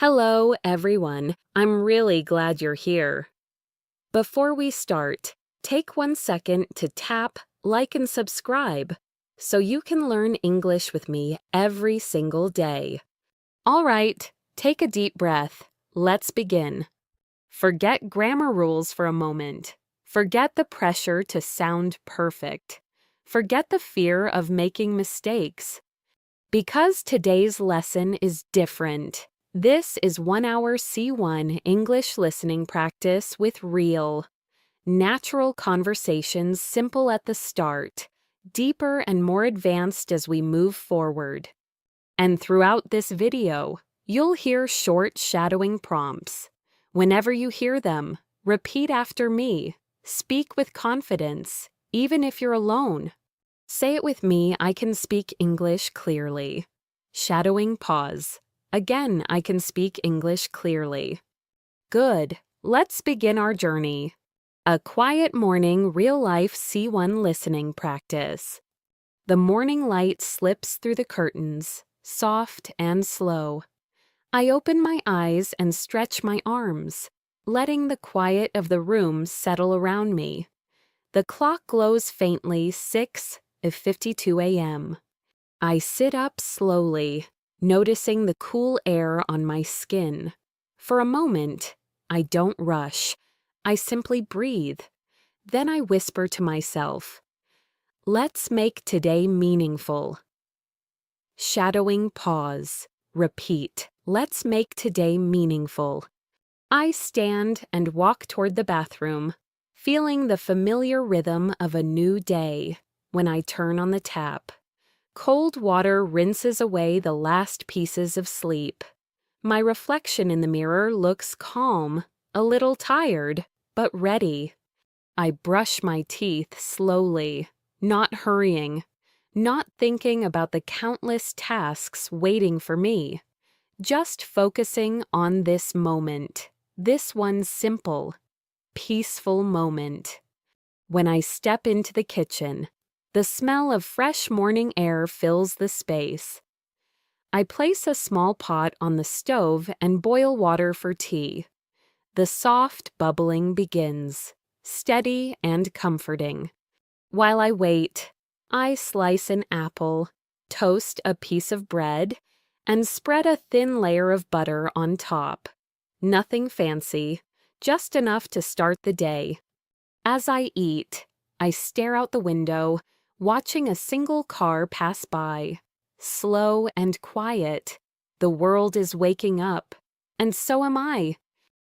Hello, everyone. I'm really glad you're here. Before we start, take 1 second to tap, like, and subscribe so you can learn English with me every single day. All right, take a deep breath. Let's begin. Forget grammar rules for a moment. Forget the pressure to sound perfect. Forget the fear of making mistakes. Because today's lesson is different. This is 1 hour C1 English listening practice with real, natural conversations, simple at the start, deeper and more advanced as we move forward. And throughout this video, you'll hear short shadowing prompts. Whenever you hear them, repeat after me. Speak with confidence, even if you're alone. Say it with me, I can speak English clearly. Shadowing pause. Again, I can speak English clearly. Good. Let's begin our journey. A quiet morning real-life C1 listening practice. The morning light slips through the curtains, soft and slow. I open my eyes and stretch my arms, letting the quiet of the room settle around me. The clock glows faintly 6:52 a.m. I sit up slowly, noticing the cool air on my skin. For a moment, I don't rush. I simply breathe. Then I whisper to myself, "Let's make today meaningful." Shadowing pause. Repeat. Let's make today meaningful. I stand and walk toward the bathroom, feeling the familiar rhythm of a new day when I turn on the tap. Cold water rinses away the last pieces of sleep. My reflection in the mirror looks calm, a little tired, but ready. I brush my teeth slowly, not hurrying, not thinking about the countless tasks waiting for me, just focusing on this moment, this one simple, peaceful moment. When I step into the kitchen, the smell of fresh morning air fills the space. I place a small pot on the stove and boil water for tea. The soft bubbling begins, steady and comforting. While I wait, I slice an apple, toast a piece of bread, and spread a thin layer of butter on top. Nothing fancy, just enough to start the day. As I eat, I stare out the window, watching a single car pass by. Slow and quiet. The world is waking up, and so am I.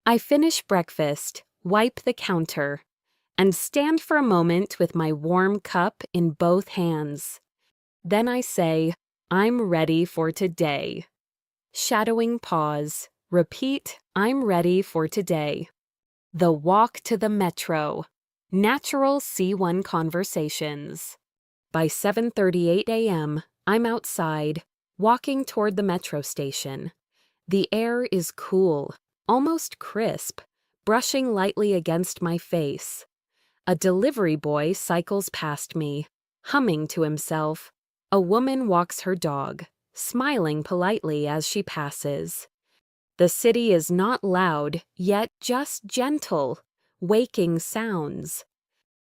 I finish breakfast, wipe the counter, and stand for a moment with my warm cup in both hands. Then I say, I'm ready for today. Shadowing pause. Repeat, I'm ready for today. The walk to the metro. Natural C1 conversations. By 7:38 a.m., I'm outside, walking toward the metro station. The air is cool, almost crisp, brushing lightly against my face. A delivery boy cycles past me, humming to himself. A woman walks her dog, smiling politely as she passes. The city is not loud, yet just gentle, waking sounds.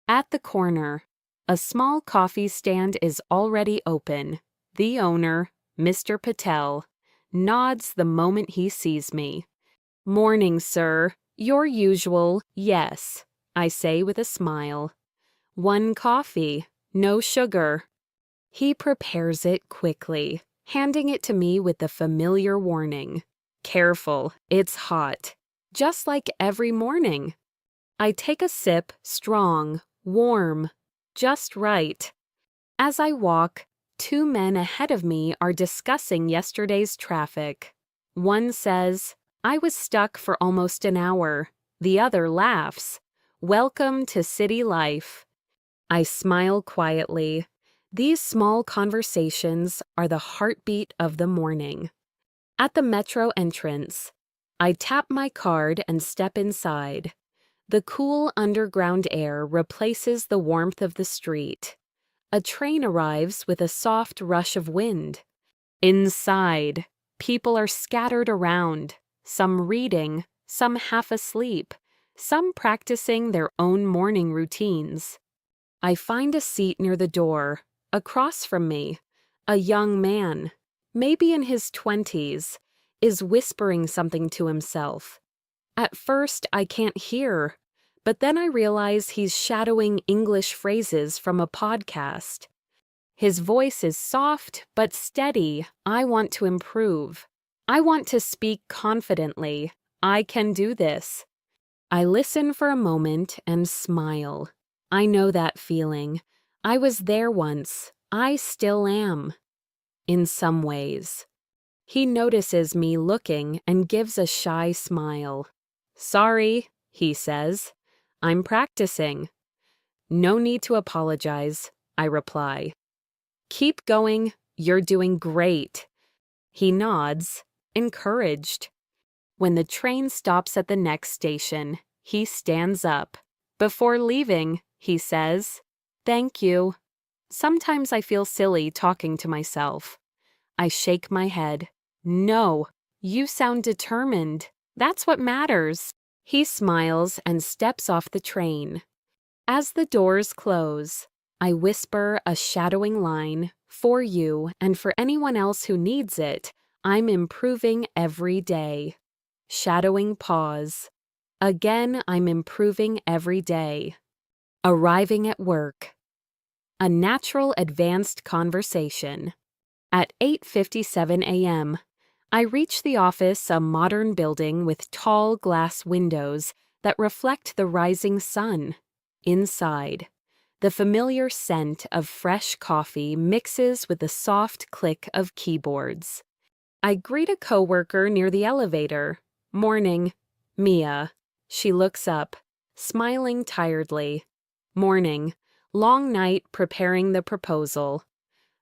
At the corner, a small coffee stand is already open. The owner, Mr. Patel, nods the moment he sees me. "Morning, sir. Your usual, yes," I say with a smile. "One coffee, no sugar." He prepares it quickly, handing it to me with the familiar warning. "Careful, it's hot," just like every morning. I take a sip, strong, warm, just right. As I walk, 2 men ahead of me are discussing yesterday's traffic. One says, "I was stuck for almost an hour." The other laughs. "Welcome to city life." I smile quietly. These small conversations are the heartbeat of the morning. At the metro entrance, I tap my card and step inside. The cool underground air replaces the warmth of the street. A train arrives with a soft rush of wind. Inside, people are scattered around, some reading, some half asleep, some practicing their own morning routines. I find a seat near the door. Across from me, a young man, maybe in his 20s, is whispering something to himself. At first, I can't hear, but then I realize he's shadowing English phrases from a podcast. His voice is soft but steady. I want to improve. I want to speak confidently. I can do this. I listen for a moment and smile. I know that feeling. I was there once. I still am. In some ways. He notices me looking and gives a shy smile. "Sorry," he says. "I'm practicing." "No need to apologize," I reply. "Keep going. You're doing great." He nods, encouraged. When the train stops at the next station, he stands up. Before leaving, he says, "Thank you." Sometimes I feel silly talking to myself. I shake my head. "No, you sound determined. That's what matters." He smiles and steps off the train. As the doors close, I whisper a shadowing line, "For you and for anyone else who needs it, I'm improving every day." Shadowing pause. Again, I'm improving every day. Arriving at work. A natural advanced conversation. At 8:57 a.m., I reach the office, a modern building with tall glass windows that reflect the rising sun. Inside, the familiar scent of fresh coffee mixes with the soft click of keyboards. I greet a coworker near the elevator. "Morning, Mia." She looks up, smiling tiredly. "Morning. Long night preparing the proposal."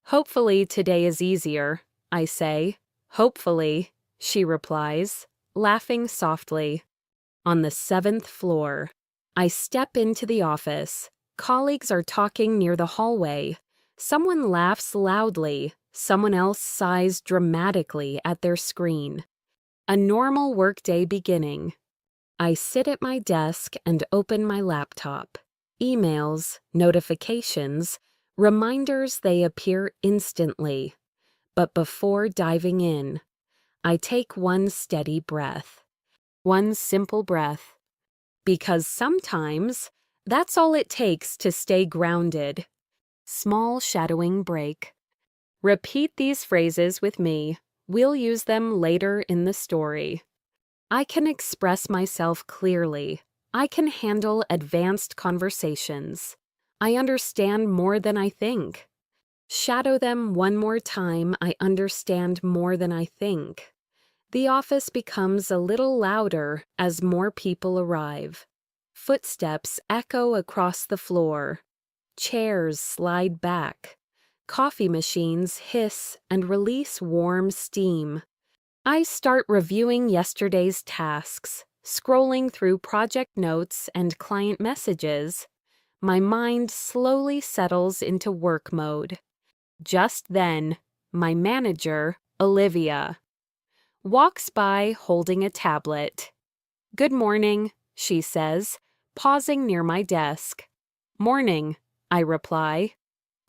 "Hopefully today is easier," I say. "Hopefully," she replies, laughing softly. On the 7th floor, I step into the office. Colleagues are talking near the hallway. Someone laughs loudly. Someone else sighs dramatically at their screen. A normal workday beginning. I sit at my desk and open my laptop. Emails, notifications, reminders, they appear instantly. But before diving in, I take one steady breath. One simple breath. Because sometimes that's all it takes to stay grounded. Small shadowing break. Repeat these phrases with me. We'll use them later in the story. I can express myself clearly. I can handle advanced conversations. I understand more than I think. Shadow them one more time. I understand more than I think. The office becomes a little louder as more people arrive. Footsteps echo across the floor. Chairs slide back. Coffee machines hiss and release warm steam. I start reviewing yesterday's tasks, scrolling through project notes and client messages. My mind slowly settles into work mode. Just then, my manager, Olivia, walks by holding a tablet. "Good morning," she says, pausing near my desk. "Morning," I reply.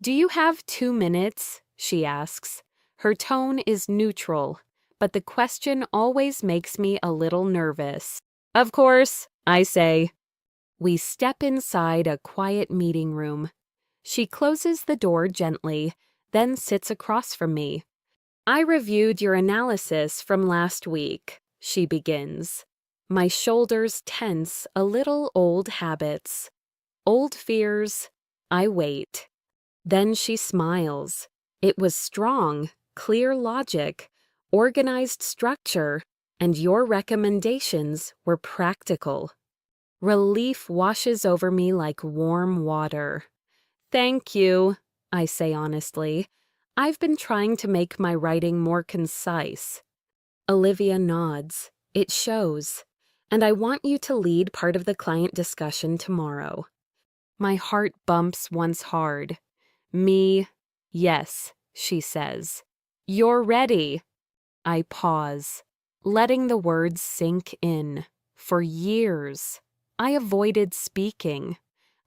"Do you have 2 minutes?" she asks. Her tone is neutral, but the question always makes me a little nervous. "Of course," I say. We step inside a quiet meeting room. She closes the door gently, then sits across from me. "I reviewed your analysis from last week," she begins. My shoulders tense a little. Old habits. Old fears. I wait. Then she smiles. It was strong, clear logic, organized structure, and your recommendations were practical. Relief washes over me like warm water. "Thank you," I say honestly. "I've been trying to make my writing more concise." Olivia nods. "It shows. And I want you to lead part of the client discussion tomorrow." My heart bumps once hard. "Me? Yes," she says. "You're ready." I pause. letting the words sink in. For years, I avoided speaking.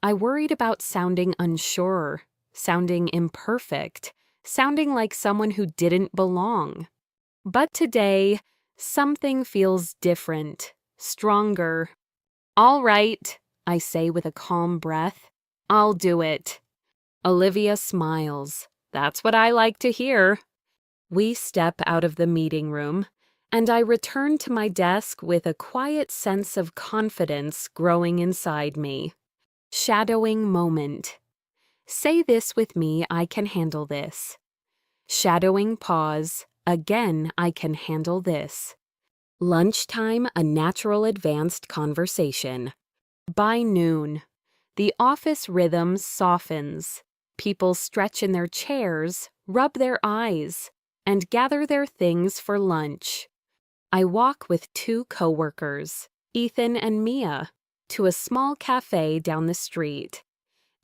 I worried about sounding unsure, sounding imperfect, sounding like someone who didn't belong. But today, something feels different, stronger. All right, I say with a calm breath. I'll do it. Olivia smiles. That's what I like to hear. We step out of the meeting room, and I return to my desk with a quiet sense of confidence growing inside me. Shadowing moment. Say this with me, I can handle this. Shadowing pause. Again, I can handle this. Lunchtime, a natural advanced conversation. By noon, the office rhythm softens. People stretch in their chairs, rub their eyes, and gather their things for lunch. I walk with 2 coworkers, Ethan and Mia, to a small cafe down the street.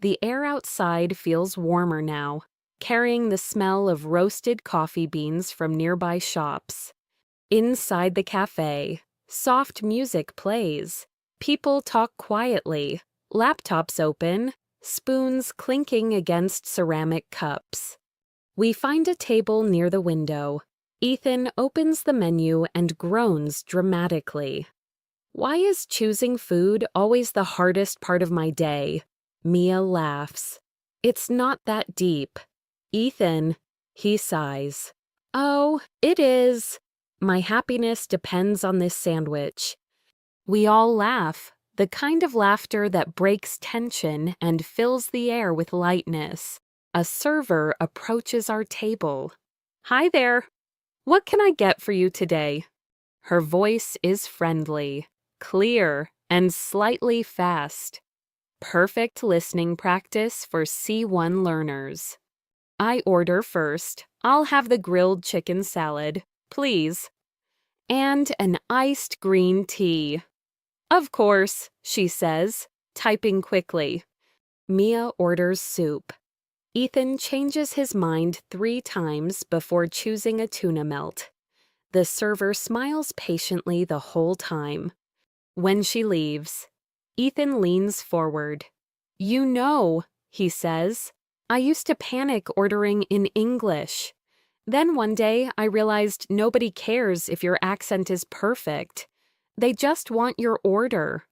The air outside feels warmer now, carrying the smell of roasted coffee beans from nearby shops. Inside the cafe, soft music plays. People talk quietly, laptops open, spoons clinking against ceramic cups. We find a table near the window. Ethan opens the menu and groans dramatically. Why is choosing food always the hardest part of my day? Mia laughs. It's not that deep. Ethan, he sighs. Oh, it is. My happiness depends on this sandwich. We all laugh, the kind of laughter that breaks tension and fills the air with lightness. A server approaches our table. Hi there. What can I get for you today? Her voice is friendly, clear, and slightly fast. Perfect listening practice for C1 learners. I order first. I'll have the grilled chicken salad, please. And an iced green tea. Of course, she says, typing quickly. Mia orders soup. Ethan changes his mind 3 times before choosing a tuna melt. The server smiles patiently the whole time. When she leaves, Ethan leans forward. You know, he says, I used to panic ordering in English. Then one day I realized nobody cares if your accent is perfect. They just want your order.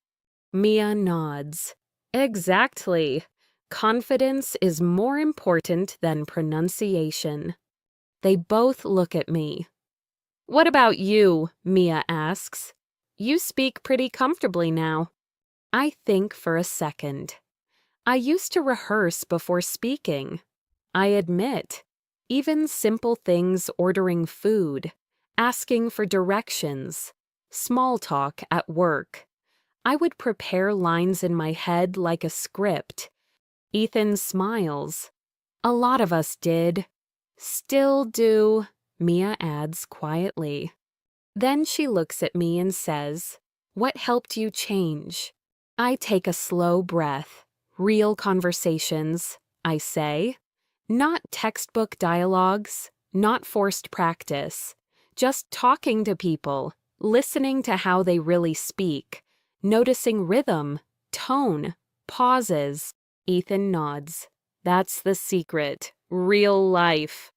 Mia nods. Exactly. Confidence is more important than pronunciation. They both look at me. What about you? Mia asks. You speak pretty comfortably now. I think for a second. I used to rehearse before speaking. I admit, even simple things ordering food, asking for directions, small talk at work. I would prepare lines in my head like a script. Ethan smiles. A lot of us did. Still do, Mia adds quietly. Then she looks at me and says, What helped you change? I take a slow breath. Real conversations, I say. Not textbook dialogues, not forced practice. Just talking to people, listening to how they really speak, noticing rhythm, tone, pauses. Ethan nods. That's the secret. Real life.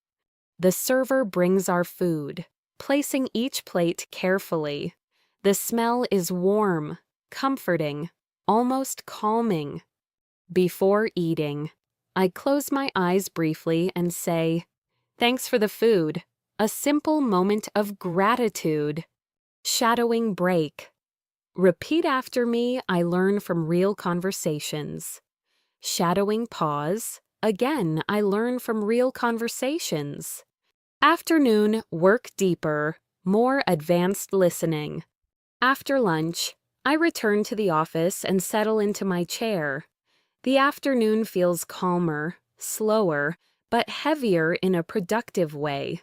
The server brings our food, placing each plate carefully. The smell is warm, comforting, almost calming. Before eating, I close my eyes briefly and say, Thanks for the food. A simple moment of gratitude. Shadowing break. Repeat after me, I learn from real conversations. Shadowing pause. Again, I learn from real conversations. Afternoon, work deeper, more advanced listening. After lunch, I return to the office and settle into my chair. The afternoon feels calmer, slower, but heavier in a productive way.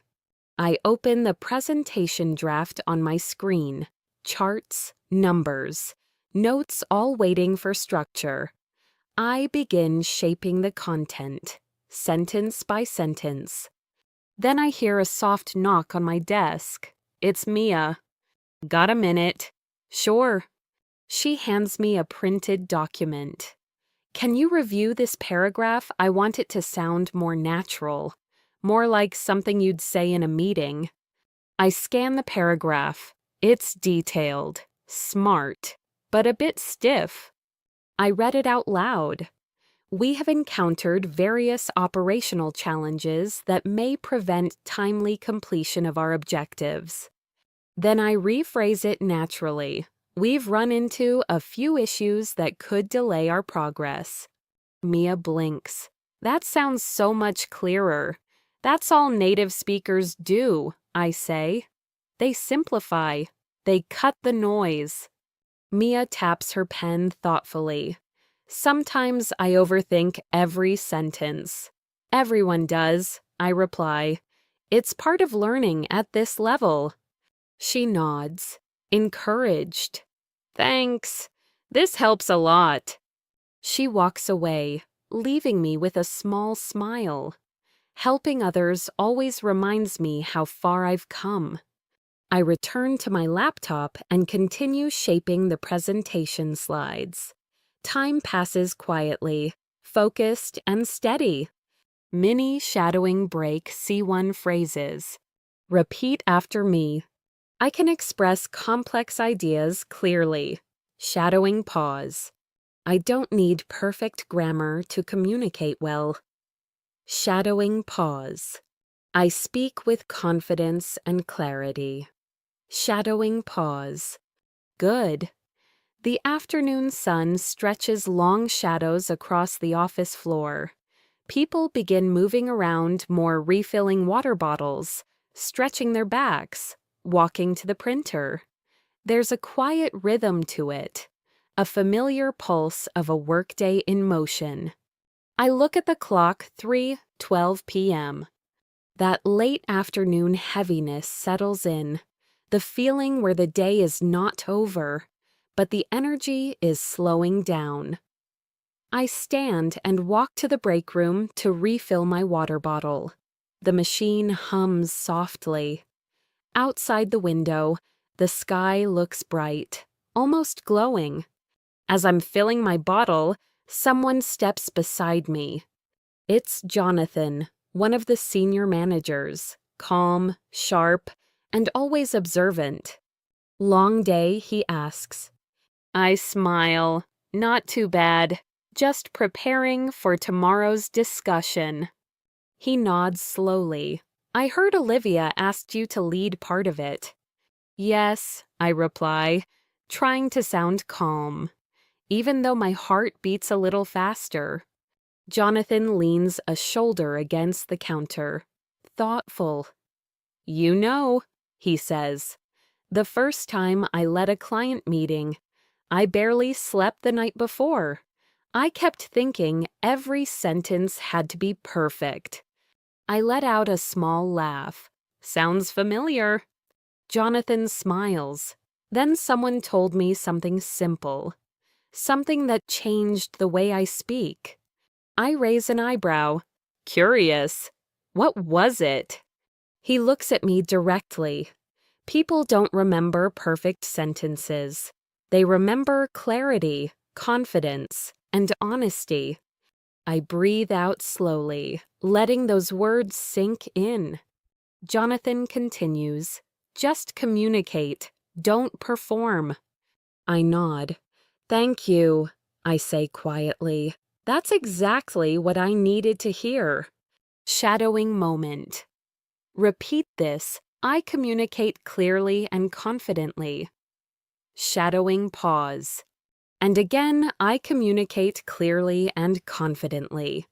I open the presentation draft on my screen. Charts, numbers, notes all waiting for structure. I begin shaping the content, sentence by sentence. Then I hear a soft knock on my desk. It's Mia. Got a minute? Sure. She hands me a printed document. Can you review this paragraph? I want it to sound more natural, more like something you'd say in a meeting. I scan the paragraph. It's detailed, smart, but a bit stiff. I read it out loud. We have encountered various operational challenges that may prevent timely completion of our objectives. Then I rephrase it naturally. We've run into a few issues that could delay our progress. Mia blinks. That sounds so much clearer. That's all native speakers do, I say. They simplify. They cut the noise. Mia taps her pen thoughtfully. Sometimes I overthink every sentence. Everyone does, I reply. It's part of learning at this level. She nods, encouraged. Thanks. This helps a lot. She walks away, leaving me with a small smile. Helping others always reminds me how far I've come. I return to my laptop and continue shaping the presentation slides. Time passes quietly, focused and steady. Mini shadowing break C1 phrases. Repeat after me. I can express complex ideas clearly. Shadowing pause. I don't need perfect grammar to communicate well. Shadowing pause. I speak with confidence and clarity. Shadowing pause. Good. The afternoon sun stretches long shadows across the office floor. People begin moving around, more refilling water bottles, stretching their backs, walking to the printer. There's a quiet rhythm to it, a familiar pulse of a workday in motion. I look at the clock, 3:12 p.m. That late afternoon heaviness settles in, the feeling where the day is not over, but the energy is slowing down. I stand and walk to the break room to refill my water bottle. The machine hums softly. Outside the window, the sky looks bright, almost glowing. As I'm filling my bottle, someone steps beside me. It's Jonathan, one of the senior managers, calm, sharp, and always observant. Long day, he asks. I smile. Not too bad. Just preparing for tomorrow's discussion. He nods slowly. I heard Olivia asked you to lead part of it. Yes, I reply, trying to sound calm, even though my heart beats a little faster. Jonathan leans a shoulder against the counter, thoughtful. You know, he says, the first time I led a client meeting, I barely slept the night before. I kept thinking every sentence had to be perfect. I let out a small laugh. Sounds familiar. Jonathan smiles. Then someone told me something simple. Something that changed the way I speak. I raise an eyebrow. Curious. What was it? He looks at me directly. People don't remember perfect sentences. They remember clarity, confidence, and honesty. I breathe out slowly, letting those words sink in. Jonathan continues, just communicate, don't perform. I nod. Thank you, I say quietly. That's exactly what I needed to hear. Shadowing moment. Repeat this. I communicate clearly and confidently. Shadowing pause. And again, I communicate clearly and confidently.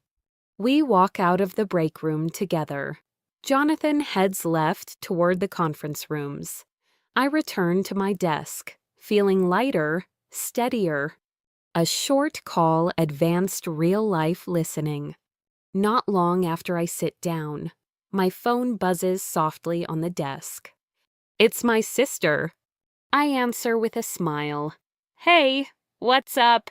We walk out of the break room together. Jonathan heads left toward the conference rooms. I return to my desk, feeling lighter, steadier. A short call advanced real-life listening. Not long after I sit down, my phone buzzes softly on the desk. It's my sister. I answer with a smile. Hey, what's up?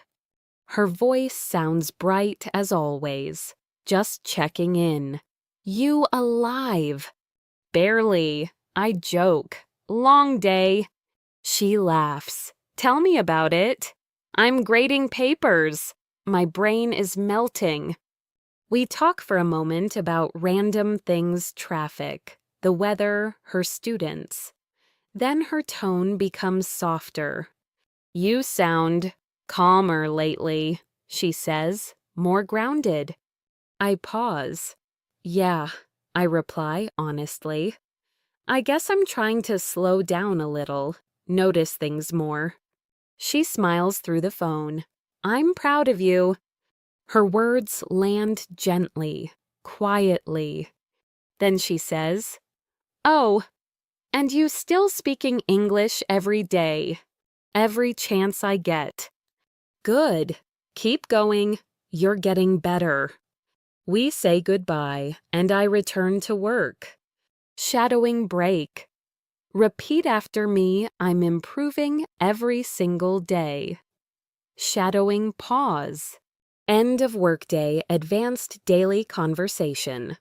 Her voice sounds bright as always. Just checking in. You alive? Barely. I joke. Long day. She laughs. Tell me about it. I'm grading papers. My brain is melting. We talk for a moment about random things: traffic, the weather, her students. Then her tone becomes softer. You sound calmer lately, she says, more grounded. I pause. Yeah, I reply honestly. I guess I'm trying to slow down a little, notice things more. She smiles through the phone. I'm proud of you. Her words land gently, quietly. Then she says, Oh, and you still speaking English every day, every chance I get. Good. Keep going. You're getting better. We say goodbye, and I return to work. Shadowing break. Repeat after me, I'm improving every single day. Shadowing pause. End of workday, advanced daily conversation.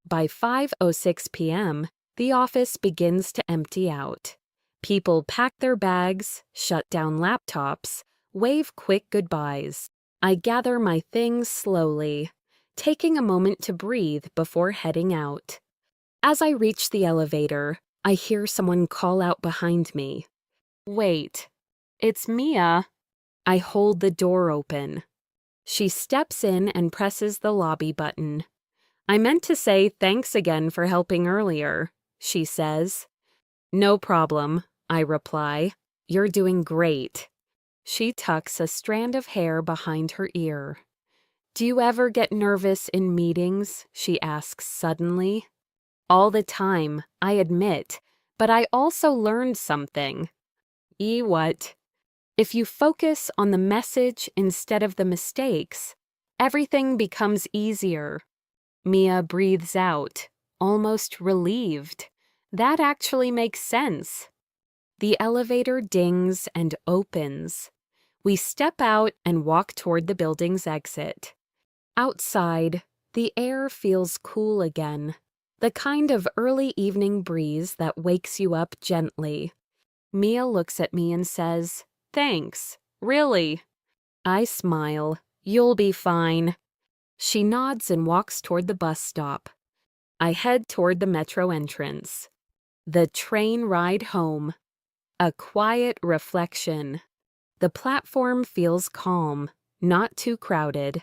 By 5:06 p.m., the office begins to empty out. People pack their bags, shut down laptops, wave quick goodbyes. I gather my things slowly, taking a moment to breathe before heading out. As I reach the elevator, I hear someone call out behind me. Wait, it's Mia. I hold the door open. She steps in and presses the lobby button. I meant to say thanks again for helping earlier, she says. No problem, I reply. You're doing great. She tucks a strand of hair behind her ear. Do you ever get nervous in meetings? She asks suddenly. All the time, I admit, but I also learned something. What? If you focus on the message instead of the mistakes, everything becomes easier. Mia breathes out, almost relieved. That actually makes sense. The elevator dings and opens. We step out and walk toward the building's exit. Outside, the air feels cool again, the kind of early evening breeze that wakes you up gently. Mia looks at me and says, Thanks, really. I smile. You'll be fine. She nods and walks toward the bus stop. I head toward the metro entrance. The train ride home. A quiet reflection. The platform feels calm, not too crowded.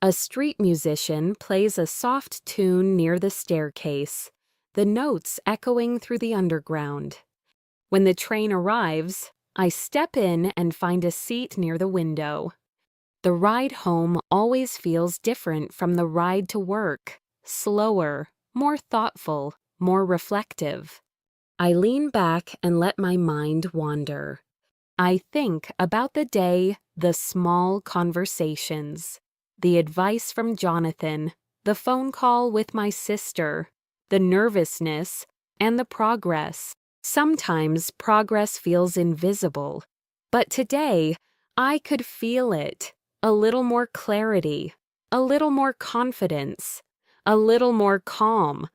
A street musician plays a soft tune near the staircase, the notes echoing through the underground. When the train arrives, I step in and find a seat near the window. The ride home always feels different from the ride to work, slower, more thoughtful, more reflective. I lean back and let my mind wander. I think about the day, the small conversations, the advice from Jonathan, the phone call with my sister, the nervousness, and the progress. Sometimes progress feels invisible, but today I could feel it. A little more clarity, a little more confidence, a little more calm.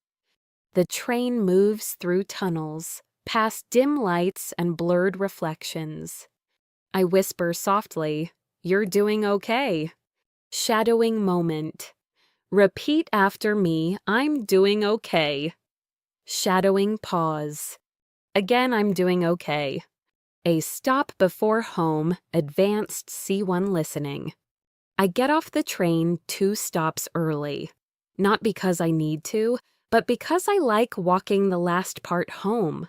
The train moves through tunnels, past dim lights and blurred reflections. I whisper softly, You're doing okay. Shadowing moment. Repeat after me, I'm doing okay. Shadowing pause. Again, I'm doing okay. A stop before home, advanced C1 listening. I get off the train 2 stops early. Not because I need to, but because I like walking the last part home.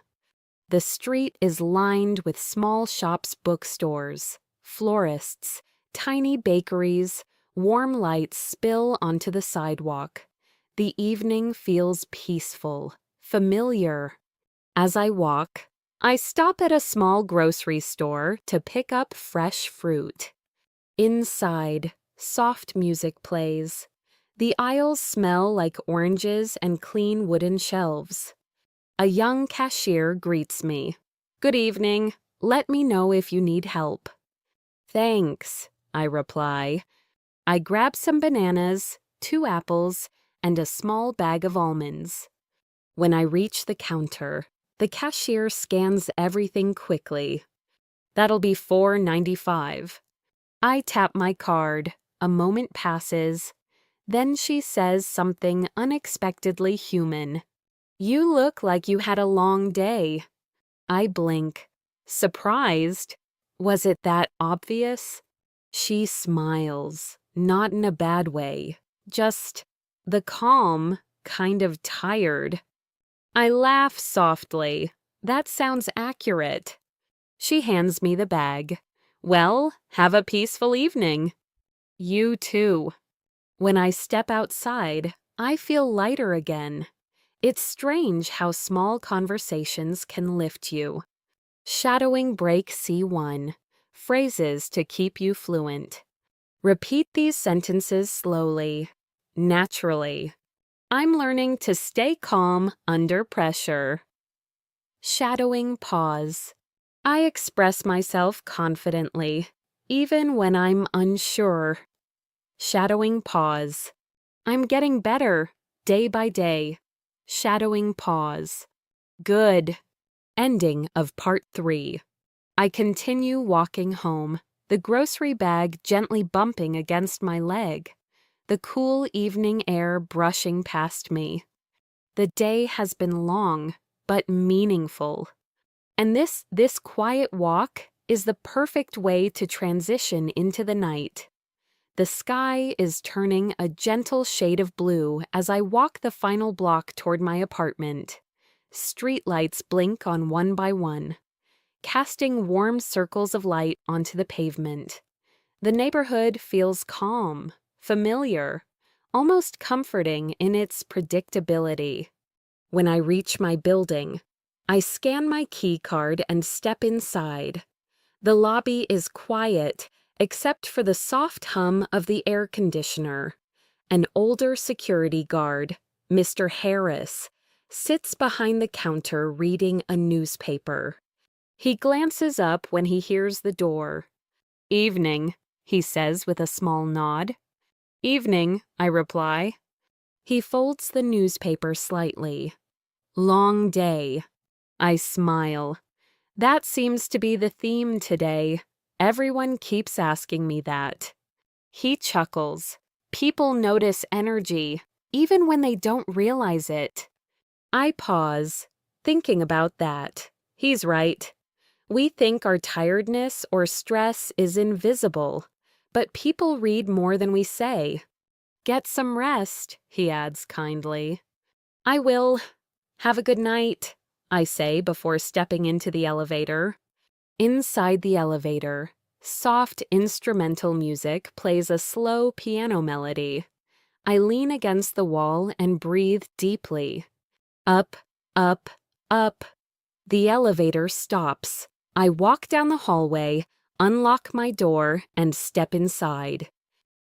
The street is lined with small shops, bookstores, florists, tiny bakeries. Warm lights spill onto the sidewalk. The evening feels peaceful, familiar. As I walk, I stop at a small grocery store to pick up fresh fruit. Inside, soft music plays. The aisles smell like oranges and clean wooden shelves. A young cashier greets me. Good evening. Let me know if you need help. Thanks, I reply. I grab some bananas, 2 apples, and a small bag of almonds. When I reach the counter, The cashier scans everything quickly. That'll be $4.95. I tap my card. A moment passes. Then she says something unexpectedly human. You look like you had a long day. I blink. Surprised? Was it that obvious? She smiles, not in a bad way, just the calm, kind of tired. I laugh softly. That sounds accurate. She hands me the bag. Well, have a peaceful evening. You too. When I step outside, I feel lighter again. It's strange how small conversations can lift you. Shadowing break C1. Phrases to keep you fluent. Repeat these sentences slowly, naturally. I'm learning to stay calm under pressure. Shadowing pause. I express myself confidently, even when I'm unsure. Shadowing pause. I'm getting better, day by day. Shadowing pause. Good. Ending of part 3. I continue walking home, the grocery bag gently bumping against my leg, the cool evening air brushing past me. The day has been long, but meaningful. And this quiet walk is the perfect way to transition into the night. The sky is turning a gentle shade of blue as I walk the final block toward my apartment. Streetlights blink on one by one, casting warm circles of light onto the pavement. The neighborhood feels calm, familiar, almost comforting in its predictability. When I reach my building, I scan my key card and step inside. The lobby is quiet, except for the soft hum of the air conditioner. An older security guard, Mr. Harris, sits behind the counter reading a newspaper. He glances up when he hears the door. "Evening," he says with a small nod. "Evening," I reply. He folds the newspaper slightly. "Long day." I smile. That seems to be the theme today. Everyone keeps asking me that. He chuckles. People notice energy, even when they don't realize it. I pause, thinking about that. He's right. We think our tiredness or stress is invisible, but people read more than we say. "Get some rest," he adds kindly. "I will. Have a good night," I say before stepping into the elevator. Inside the elevator, soft instrumental music plays a slow piano melody. I lean against the wall and breathe deeply. Up, up, up. The elevator stops. I walk down the hallway, unlock my door, and step inside.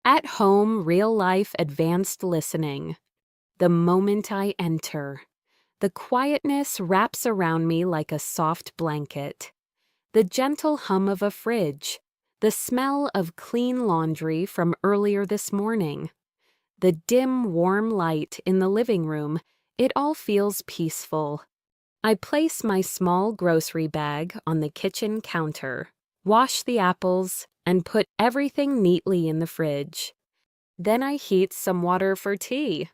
At home, real-life advanced listening. The moment I enter, the quietness wraps around me like a soft blanket. The gentle hum of a fridge, the smell of clean laundry from earlier this morning, the dim, warm light in the living room, it all feels peaceful. I place my small grocery bag on the kitchen counter, wash the apples, and put everything neatly in the fridge. Then I heat some water for tea.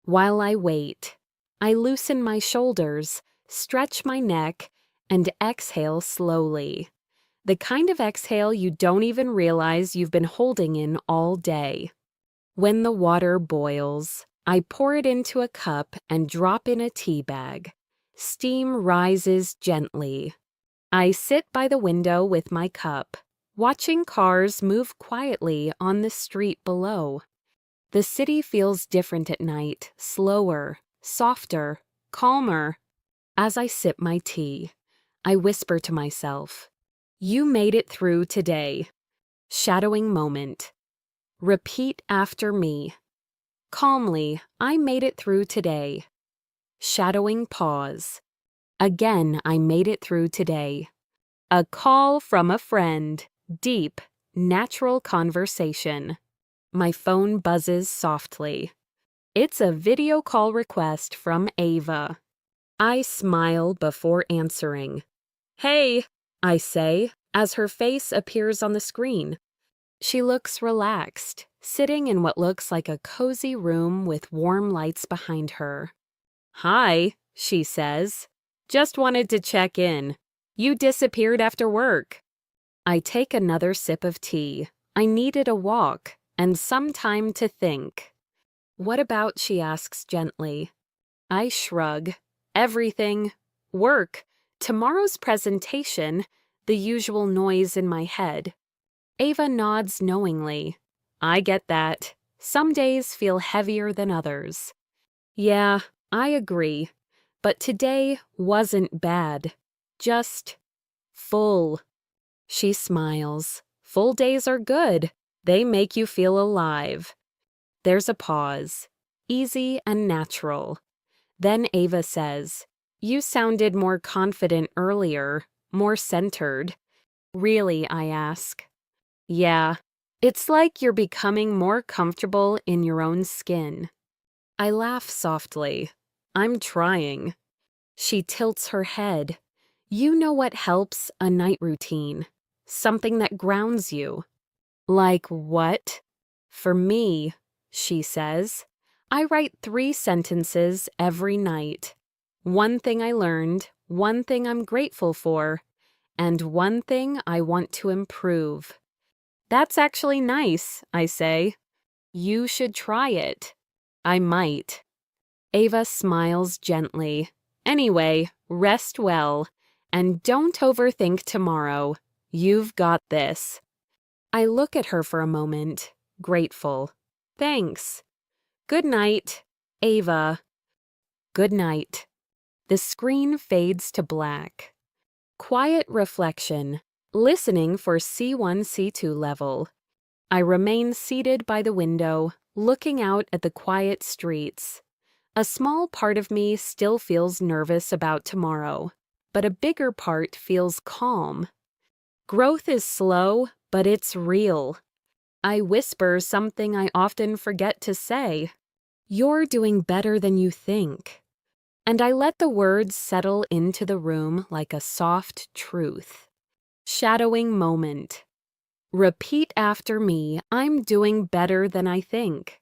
While I wait, I loosen my shoulders, stretch my neck, and exhale slowly. The kind of exhale you don't even realize you've been holding in all day. When the water boils, I pour it into a cup and drop in a tea bag. Steam rises gently. I sit by the window with my cup, watching cars move quietly on the street below. The city feels different at night, slower, softer, calmer. As I sip my tea, I whisper to myself, "You made it through today." Shadowing moment. Repeat after me. Calmly, I made it through today. Shadowing pause. Again, I made it through today. A call from a friend. Deep, natural conversation. My phone buzzes softly. It's a video call request from Ava. I smile before answering. Hey, I say, as her face appears on the screen. She looks relaxed, sitting in what looks like a cozy room with warm lights behind her. Hi, she says. Just wanted to check in. You disappeared after work. I take another sip of tea. I needed a walk and some time to think. What about, she asks gently. I shrug. Everything. Work. Tomorrow's presentation. The usual noise in my head. Ava nods knowingly. I get that. Some days feel heavier than others. Yeah, I agree. But today wasn't bad. Just full. She smiles. Full days are good. They make you feel alive. There's a pause. Easy and natural. Then Ava says, You sounded more confident earlier, more centered. Really, I ask. Yeah, it's like you're becoming more comfortable in your own skin. I laugh softly. I'm trying. She tilts her head. You know what helps? A night routine. Something that grounds you. Like what? For me, she says, I write 3 sentences every night. One thing I learned, one thing I'm grateful for, and one thing I want to improve. That's actually nice, I say. You should try it. I might. Ava smiles gently. Anyway, rest well, and don't overthink tomorrow. You've got this. I look at her for a moment, grateful. Thanks. Good night, Ava. Good night. The screen fades to black. Quiet reflection, listening for C1, C2 level. I remain seated by the window, looking out at the quiet streets. A small part of me still feels nervous about tomorrow, but a bigger part feels calm. Growth is slow, but it's real. I whisper something I often forget to say. You're doing better than you think. And I let the words settle into the room like a soft truth. Shadowing moment. Repeat after me, I'm doing better than I think.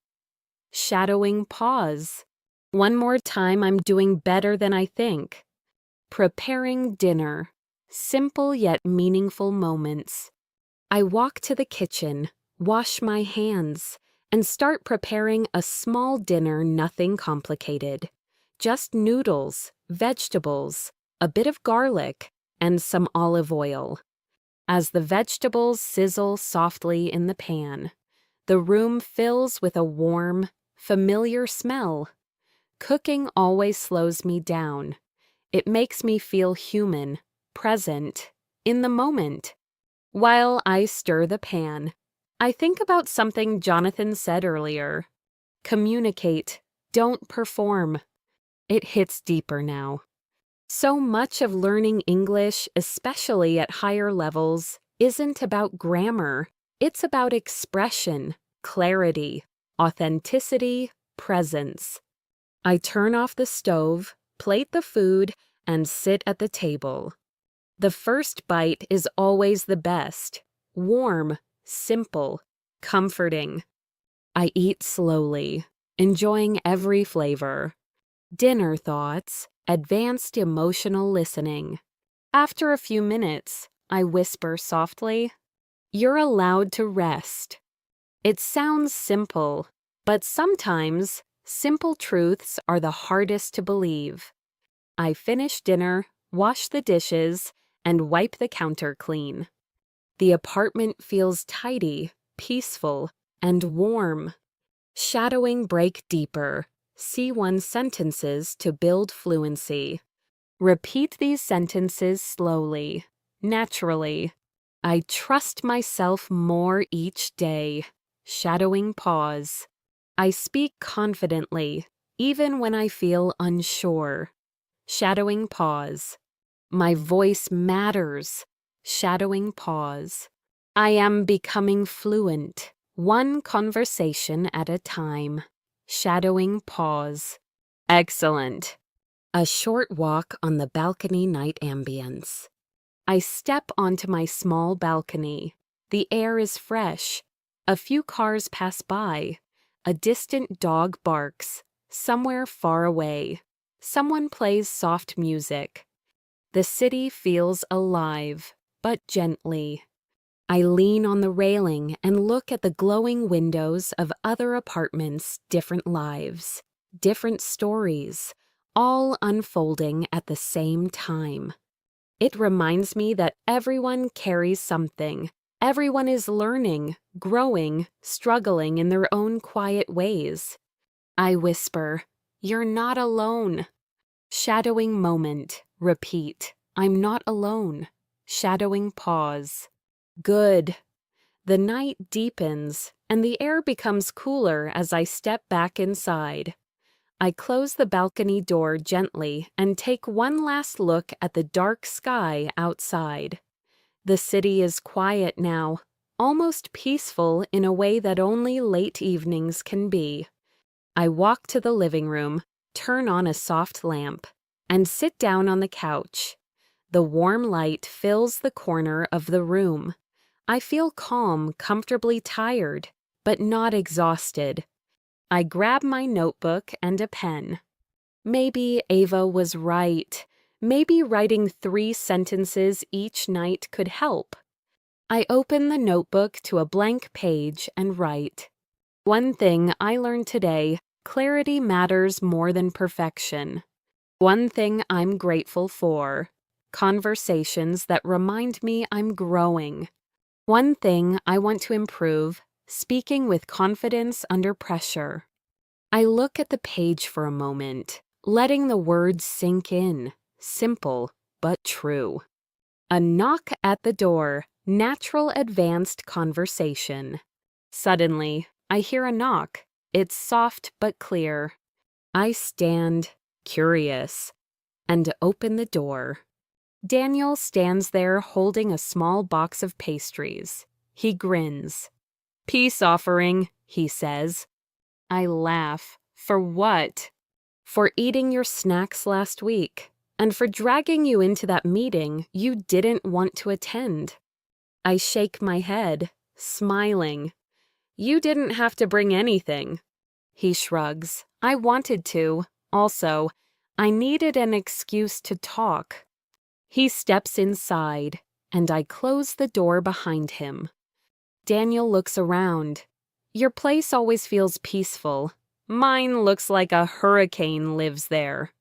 Shadowing pause. One more time, I'm doing better than I think. Preparing dinner. Simple yet meaningful moments. I walk to the kitchen, wash my hands, and start preparing a small dinner, nothing complicated. Just noodles, vegetables, a bit of garlic, and some olive oil. As the vegetables sizzle softly in the pan, the room fills with a warm, familiar smell. Cooking always slows me down. It makes me feel human, present, in the moment. While I stir the pan, I think about something Jonathan said earlier. Communicate, don't perform. It hits deeper now. So much of learning English, especially at higher levels, isn't about grammar. It's about expression, clarity, authenticity, presence. I turn off the stove, plate the food, and sit at the table. The first bite is always the best. Warm, simple, comforting. I eat slowly, enjoying every flavor. Dinner thoughts, advanced emotional listening. After a few minutes, I whisper softly, You're allowed to rest. It sounds simple, but sometimes simple truths are the hardest to believe. I finish dinner, wash the dishes, and wipe the counter clean. The apartment feels tidy, peaceful, and warm. Shadowing break deeper. C1 sentences to build fluency. Repeat these sentences slowly, naturally. I trust myself more each day. Shadowing pause. I speak confidently, even when I feel unsure. Shadowing pause. My voice matters. Shadowing pause. I am becoming fluent, one conversation at a time. Shadowing pause. Excellent. A short walk on the balcony night ambience. I step onto my small balcony. The air is fresh. A few cars pass by. A distant dog barks. Somewhere far away. Someone plays soft music. The city feels alive, but gently. I lean on the railing and look at the glowing windows of other apartments' different lives, different stories, all unfolding at the same time. It reminds me that everyone carries something. Everyone is learning, growing, struggling in their own quiet ways. I whisper, "You're not alone." Shadowing moment, repeat, "I'm not alone." Shadowing pause. Good. The night deepens, and the air becomes cooler as I step back inside. I close the balcony door gently and take one last look at the dark sky outside. The city is quiet now, almost peaceful in a way that only late evenings can be. I walk to the living room, turn on a soft lamp, and sit down on the couch. The warm light fills the corner of the room. I feel calm, comfortably tired, but not exhausted. I grab my notebook and a pen. Maybe Ava was right. Maybe writing 3 sentences each night could help. I open the notebook to a blank page and write. One thing I learned today: clarity matters more than perfection. One thing I'm grateful for: conversations that remind me I'm growing. One thing I want to improve: speaking with confidence under pressure. I look at the page for a moment, letting the words sink in. Simple, but true. A knock at the door, natural advanced conversation. Suddenly, I hear a knock. It's soft but clear. I stand, curious, and open the door. Daniel stands there holding a small box of pastries. He grins. "Peace offering," he says. I laugh. For what? For eating your snacks last week, and for dragging you into that meeting you didn't want to attend. I shake my head, smiling. "You didn't have to bring anything." He shrugs. "I wanted to. Also, I needed an excuse to talk." He steps inside, and I close the door behind him. Daniel looks around. "Your place always feels peaceful. Mine looks like a hurricane lives there."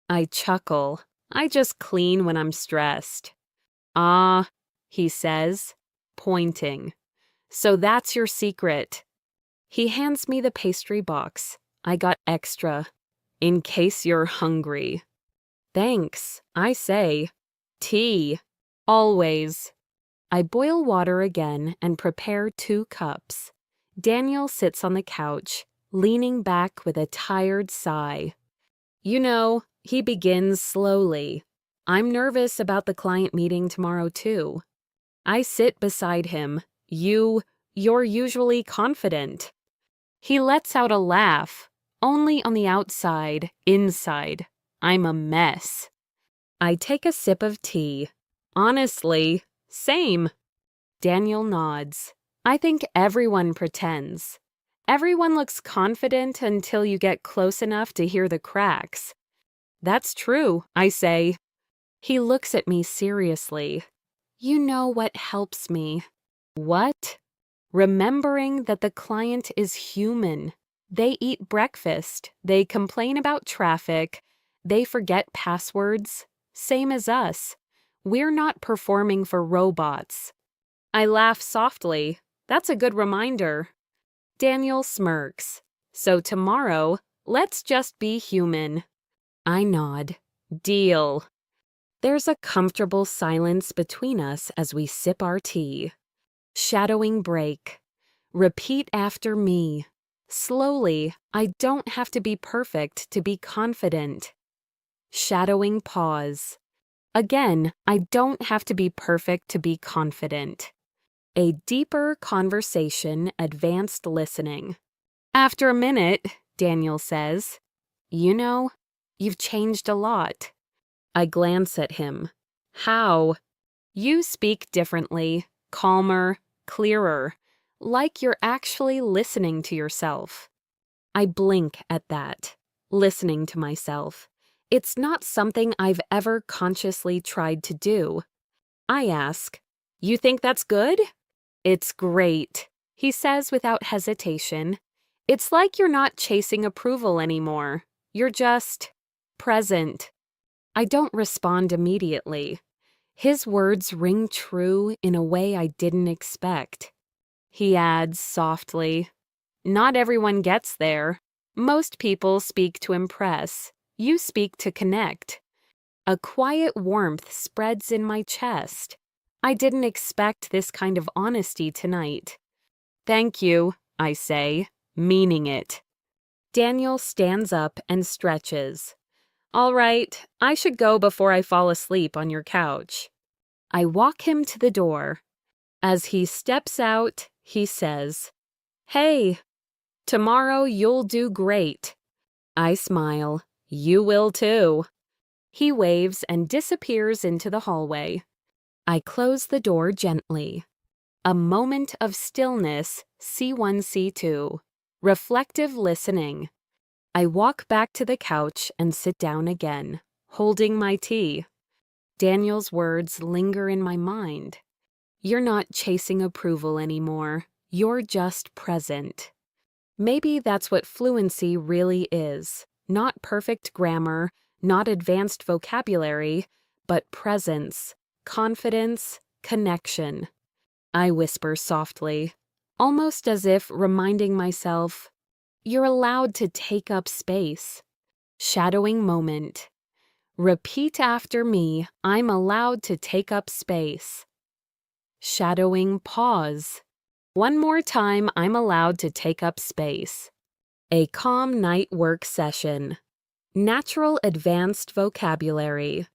I chuckle. "I just clean when I'm stressed." "Ah," he says, pointing. "So that's your secret." He hands me the pastry box. I got extra, in case you're hungry. "Thanks," I say. "Tea. Always." I boil water again and prepare 2 cups. Daniel sits on the couch, leaning back with a tired sigh. "You know," he begins slowly, "I'm nervous about the client meeting tomorrow too." I sit beside him. You're usually confident." He lets out a laugh. "Only on the outside, inside. I'm a mess." I take a sip of tea. "Honestly, same." Daniel nods. "I think everyone pretends. Everyone looks confident until you get close enough to hear the cracks." "That's true," I say. He looks at me seriously. "You know what helps me?" "What?" "Remembering that the client is human. They eat breakfast. They complain about traffic. They forget passwords. Same as us. We're not performing for robots." I laugh softly. "That's a good reminder." Daniel smirks. "So tomorrow, let's just be human." I nod. "Deal." There's a comfortable silence between us as we sip our tea. Shadowing break. Repeat after me. Slowly, I don't have to be perfect to be confident. Shadowing pause. Again, I don't have to be perfect to be confident. A deeper conversation, advanced listening. After a minute, Daniel says, "You know, You've changed a lot. I glance at him. How? You speak differently, calmer, clearer, like you're actually listening to yourself. I blink at that, listening to myself. It's not something I've ever consciously tried to do. I ask, "You think that's good?" "It's great," he says without hesitation. It's like you're not chasing approval anymore. You're just present. I don't respond immediately. His words ring true in a way I didn't expect. He adds softly, "Not everyone gets there. Most people speak to impress. You speak to connect." A quiet warmth spreads in my chest. I didn't expect this kind of honesty tonight. "Thank you," I say, meaning it. Daniel stands up and stretches. "All right, I should go before I fall asleep on your couch." I walk him to the door. As he steps out, he says, "Hey, tomorrow you'll do great." I smile. "You will too." He waves and disappears into the hallway. I close the door gently. A moment of stillness, C1, C2. Reflective listening. I walk back to the couch and sit down again, holding my tea. Daniel's words linger in my mind. You're not chasing approval anymore. You're just present. Maybe that's what fluency really is. Not perfect grammar, not advanced vocabulary, but presence, confidence, connection. I whisper softly, almost as if reminding myself, you're allowed to take up space. Shadowing moment. Repeat after me, I'm allowed to take up space. Shadowing pause. One more time, I'm allowed to take up space. A calm night work session. Natural advanced vocabulary.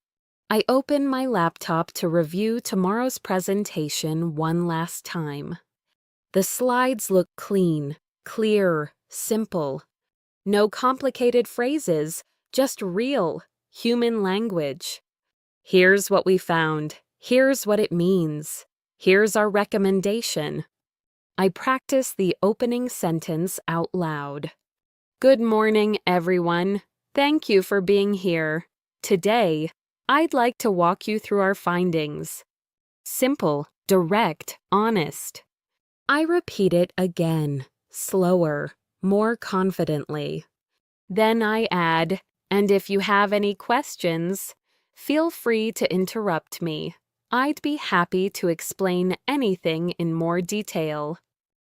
I open my laptop to review tomorrow's presentation one last time. The slides look clean, clear, simple. No complicated phrases, just real, human language. Here's what we found. Here's what it means. Here's our recommendation. I practice the opening sentence out loud. Good morning, everyone. Thank you for being here. Today, I'd like to walk you through our findings. Simple, direct, honest. I repeat it again, slower, more confidently. Then I add, and if you have any questions, feel free to interrupt me. I'd be happy to explain anything in more detail.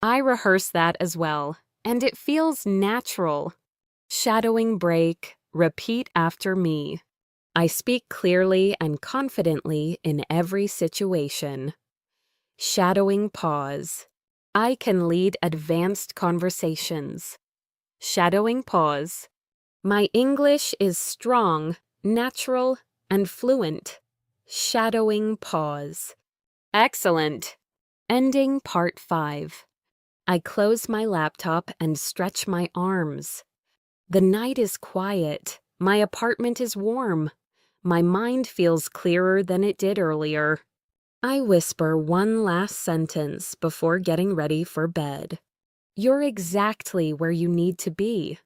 I rehearse that as well, and it feels natural. Shadowing break, repeat after me. I speak clearly and confidently in every situation. Shadowing pause. I can lead advanced conversations. Shadowing pause. My English is strong, natural, and fluent. Shadowing pause. Excellent. Ending part 5. I close my laptop and stretch my arms. The night is quiet. My apartment is warm. My mind feels clearer than it did earlier. I whisper one last sentence before getting ready for bed. You're exactly where you need to be.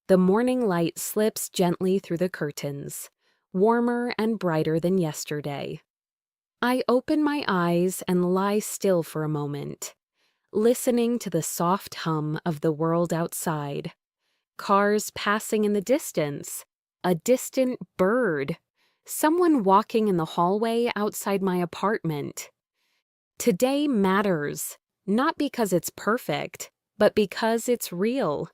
The morning light slips gently through the curtains, warmer and brighter than yesterday. I open my eyes and lie still for a moment, listening to the soft hum of the world outside. Cars passing in the distance, a distant bird, someone walking in the hallway outside my apartment. Today matters, not because it's perfect, but because it's real.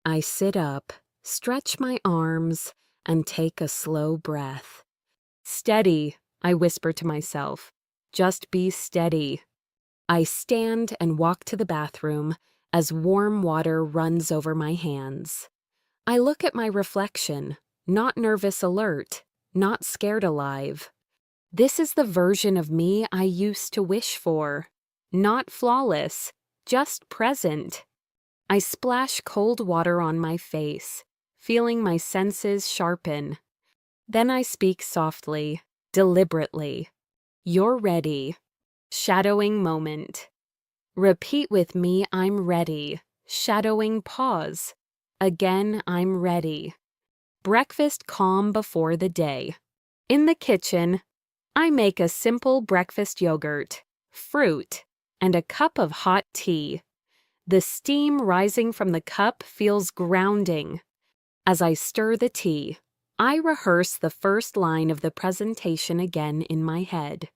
I sit up, stretch my arms, and take a slow breath. Steady, I whisper to myself. Just be steady. I stand and walk to the bathroom as warm water runs over my hands. I look at my reflection, not nervous alert, not scared alive. This is the version of me I used to wish for. Not flawless, just present. I splash cold water on my face, feeling my senses sharpen. Then I speak softly, deliberately. You're ready. Shadowing moment. Repeat with me, I'm ready. Shadowing pause. Again, I'm ready. Breakfast calm before the day. In the kitchen, I make a simple breakfast yogurt, fruit, and a cup of hot tea. The steam rising from the cup feels grounding. As I stir the tea, I rehearse the first line of the presentation again in my head.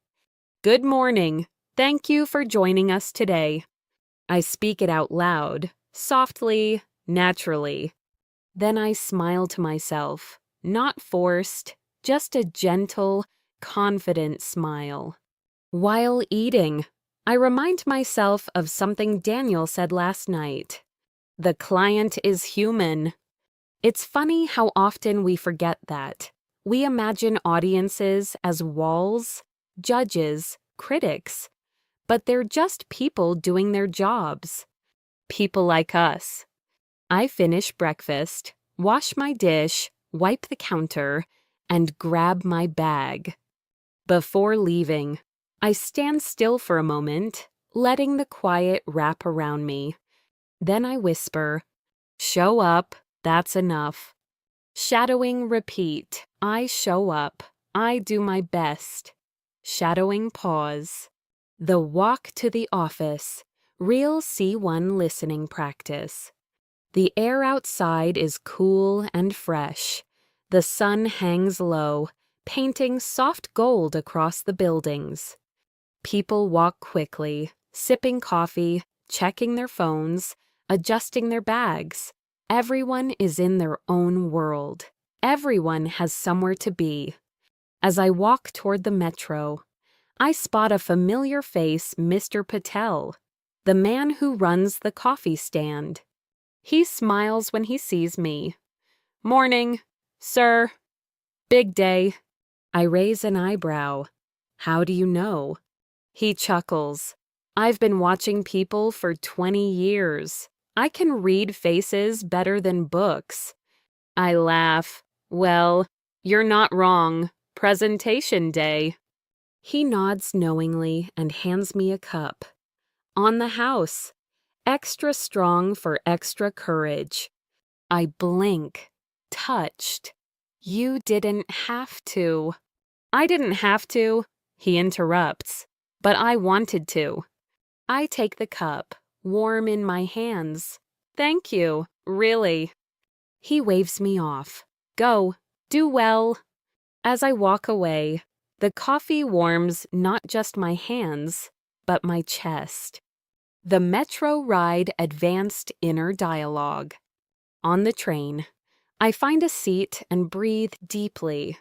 Good morning. Thank you for joining us today. I speak it out loud, softly, naturally. Then I smile to myself, not forced, just a gentle, confident smile. While eating, I remind myself of something Daniel said last night. The client is human. It's funny how often we forget that. We imagine audiences as walls, judges, critics, but they're just people doing their jobs. People like us. I finish breakfast, wash my dish, wipe the counter, and grab my bag. Before leaving, I stand still for a moment, letting the quiet wrap around me. Then I whisper, show up, that's enough. Shadowing repeat, I show up, I do my best. Shadowing pause. The walk to the office, real C1 listening practice. The air outside is cool and fresh. The sun hangs low, painting soft gold across the buildings. People walk quickly, sipping coffee, checking their phones, adjusting their bags. Everyone is in their own world. Everyone has somewhere to be. As I walk toward the metro, I spot a familiar face, Mr. Patel, the man who runs the coffee stand. He smiles when he sees me. Morning, sir. Big day. I raise an eyebrow. How do you know? He chuckles. I've been watching people for 20 years. I can read faces better than books. I laugh. Well, you're not wrong. Presentation day. He nods knowingly and hands me a cup. On the house. Extra strong for extra courage. I blink. Touched. You didn't have to. I didn't have to, he interrupts, but I wanted to. I take the cup, warm in my hands. Thank you, really. He waves me off. Go, do well. As I walk away, the coffee warms not just my hands, but my chest. The metro ride advanced inner dialogue. On the train, I find a seat and breathe deeply.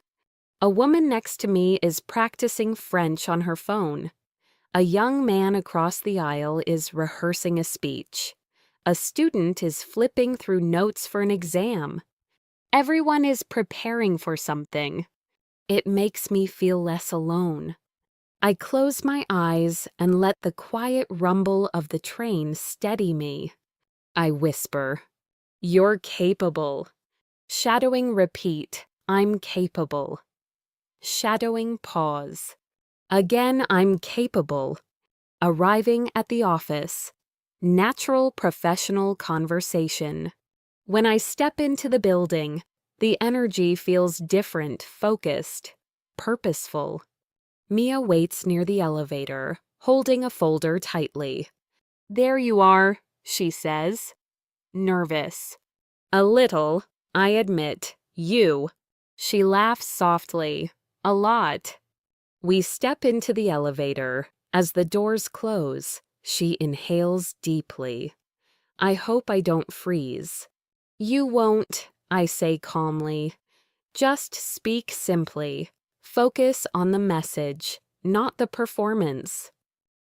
A woman next to me is practicing French on her phone. A young man across the aisle is rehearsing a speech. A student is flipping through notes for an exam. Everyone is preparing for something. It makes me feel less alone. I close my eyes and let the quiet rumble of the train steady me. I whisper, "You're capable." Shadowing repeat, "I'm capable." Shadowing pause. Again, I'm capable. Arriving at the office. Natural professional conversation. When I step into the building, the energy feels different, focused, purposeful. Mia waits near the elevator, holding a folder tightly. There you are, she says. Nervous. A little, I admit. You. She laughs softly. A lot. We step into the elevator. As the doors close, she inhales deeply. I hope I don't freeze. You won't, I say calmly. Just speak simply. Focus on the message, not the performance.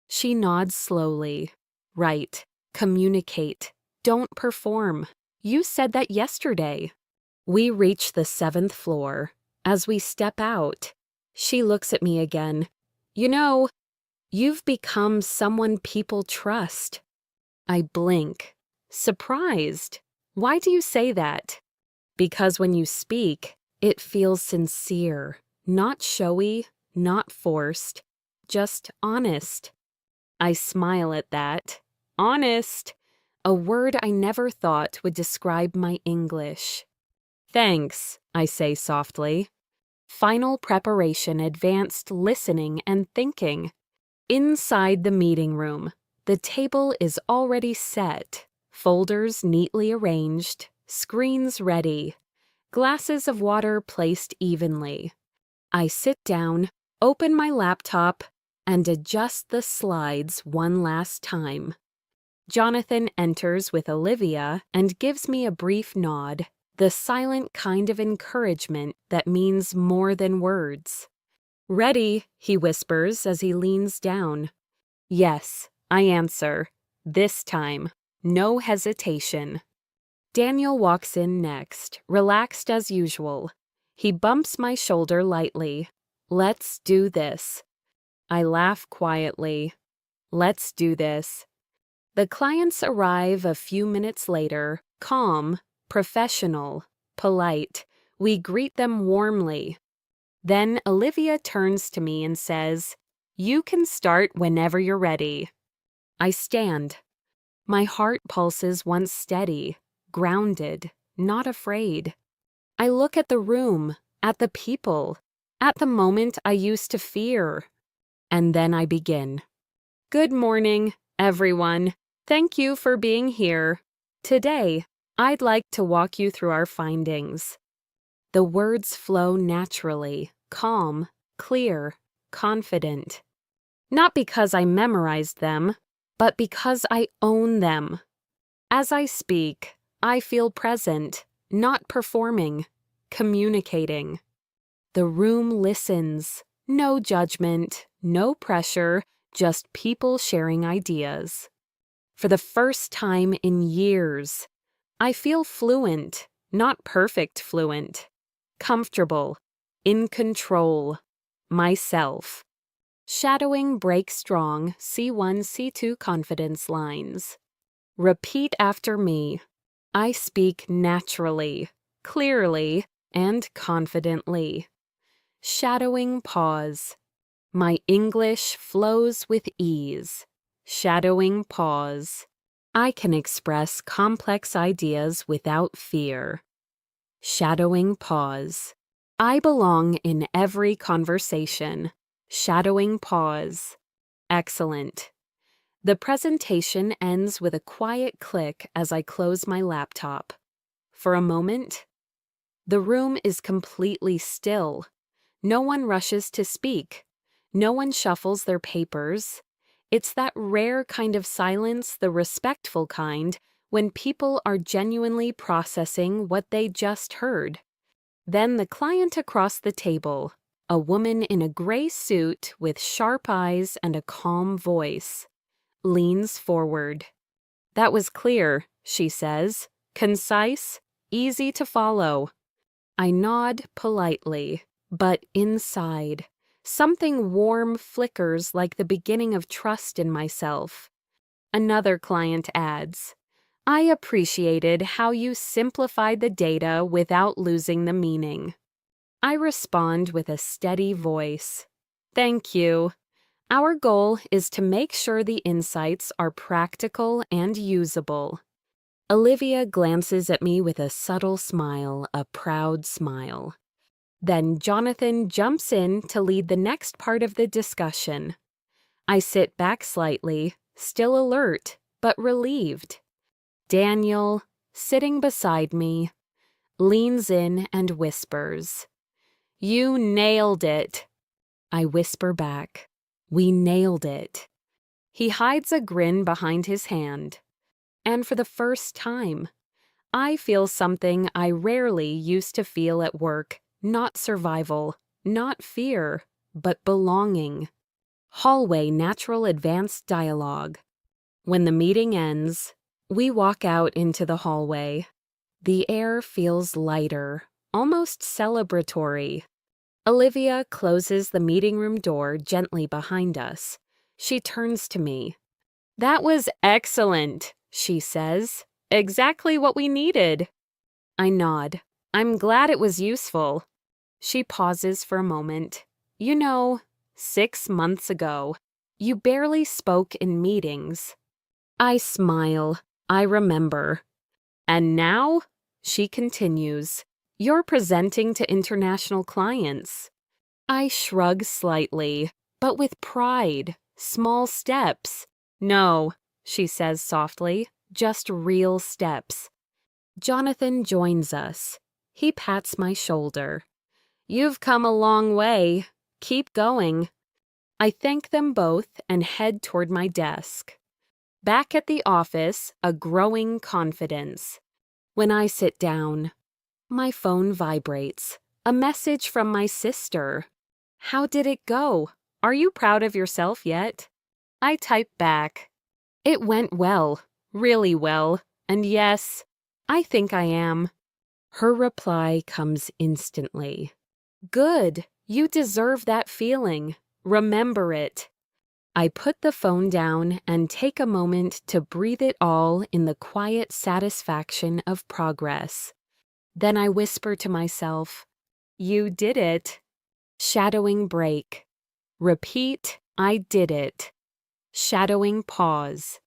She nods slowly. Right. Communicate. Don't perform. You said that yesterday. We reach the 7th floor. As we step out, she looks at me again. You know, you've become someone people trust. I blink. Surprised. Why do you say that? Because when you speak, it feels sincere, not showy, not forced, just honest. I smile at that. Honest. A word I never thought would describe my English. Thanks, I say softly. Final preparation, advanced listening and thinking. Inside the meeting room, the table is already set, folders neatly arranged, screens ready, glasses of water placed evenly. I sit down, open my laptop, and adjust the slides one last time. Jonathan enters with Olivia and gives me a brief nod, the silent kind of encouragement that means more than words. Ready, he whispers as he leans down. Yes, I answer. This time, no hesitation. Daniel walks in next, relaxed as usual. He bumps my shoulder lightly. Let's do this. I laugh quietly. Let's do this. The clients arrive a few minutes later, calm, professional, polite. We greet them warmly. Then Olivia turns to me and says, "You can start whenever you're ready." I stand. My heart pulses once steady, grounded, not afraid. I look at the room, at the people, at the moment I used to fear. And then I begin. Good morning, everyone. Thank you for being here. Today, I'd like to walk you through our findings. The words flow naturally, calm, clear, confident. Not because I memorized them, but because I own them. As I speak, I feel present, not performing, communicating. The room listens. No judgment, no pressure, just people sharing ideas. For the first time in years, I feel fluent, not perfect fluent. Comfortable, in control, myself. Shadowing break strong C1, C2 confidence lines. Repeat after me. I speak naturally, clearly, and confidently. Shadowing pause. My English flows with ease. Shadowing pause. I can express complex ideas without fear. Shadowing pause. I belong in every conversation. Shadowing pause. Excellent. The presentation ends with a quiet click as I close my laptop. For a moment, the room is completely still. No one rushes to speak. No one shuffles their papers. It's that rare kind of silence, the respectful kind, when people are genuinely processing what they just heard. Then the client across the table, a woman in a gray suit with sharp eyes and a calm voice, leans forward. That was clear, she says. Concise, easy to follow. I nod politely, but inside, something warm flickers like the beginning of trust in myself. Another client adds, I appreciated how you simplified the data without losing the meaning. I respond with a steady voice. Thank you. Our goal is to make sure the insights are practical and usable. Olivia glances at me with a subtle smile, a proud smile. Then Jonathan jumps in to lead the next part of the discussion. I sit back slightly, still alert, but relieved. Daniel, sitting beside me, leans in and whispers, "You nailed it." I whisper back, "We nailed it." He hides a grin behind his hand. And for the first time, I feel something I rarely used to feel at work, not survival, not fear, but belonging. Hallway natural advanced dialogue. When the meeting ends, we walk out into the hallway. The air feels lighter, almost celebratory. Olivia closes the meeting room door gently behind us. She turns to me. "That was excellent," she says. "Exactly what we needed." I nod. I'm glad it was useful. She pauses for a moment. 6 months ago, you barely spoke in meetings. I smile. I remember. And now, she continues, you're presenting to international clients. I shrug slightly, but with pride, small steps. No, she says softly, just real steps. Jonathan joins us. He pats my shoulder. You've come a long way. Keep going. I thank them both and head toward my desk. Back at the office, a growing confidence. When I sit down, my phone vibrates. A message from my sister. How did it go? Are you proud of yourself yet? I type back. It went well, really well, and yes, I think I am. Her reply comes instantly. Good, you deserve that feeling. Remember it. I put the phone down and take a moment to breathe it all in the quiet satisfaction of progress. Then I whisper to myself, you did it. Shadowing break. Repeat, I did it. Shadowing pause.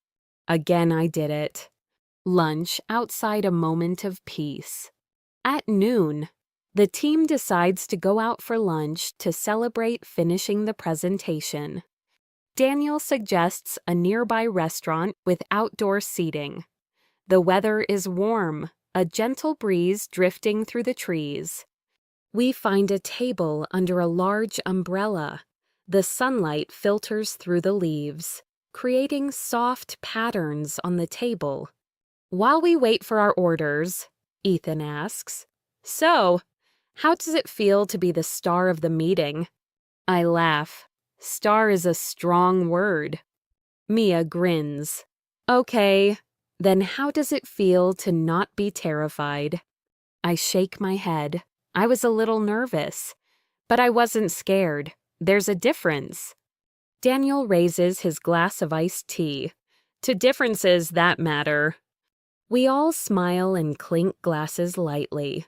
Again, I did it. Lunch outside a moment of peace. At noon, the team decides to go out for lunch to celebrate finishing the presentation. Daniel suggests a nearby restaurant with outdoor seating. The weather is warm, a gentle breeze drifting through the trees. We find a table under a large umbrella. The sunlight filters through the leaves, creating soft patterns on the table. While we wait for our orders, Ethan asks, So, how does it feel to be the star of the meeting? I laugh. Star is a strong word. Mia grins. Okay, then how does it feel to not be terrified? I shake my head. I was a little nervous, but I wasn't scared. There's a difference. Daniel raises his glass of iced tea. To differences that matter. We all smile and clink glasses lightly.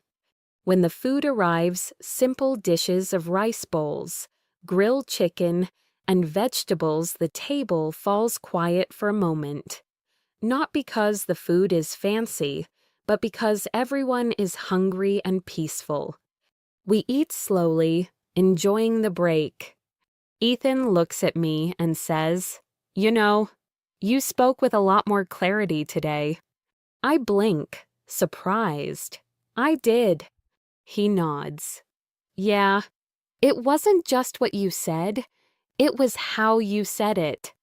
When the food arrives, simple dishes of rice bowls, grilled chicken, and vegetables, the table falls quiet for a moment. Not because the food is fancy, but because everyone is hungry and peaceful. We eat slowly, enjoying the break. Ethan looks at me and says, you spoke with a lot more clarity today. I blink, surprised. I did. He nods. Yeah, it wasn't just what you said. It was how you said it.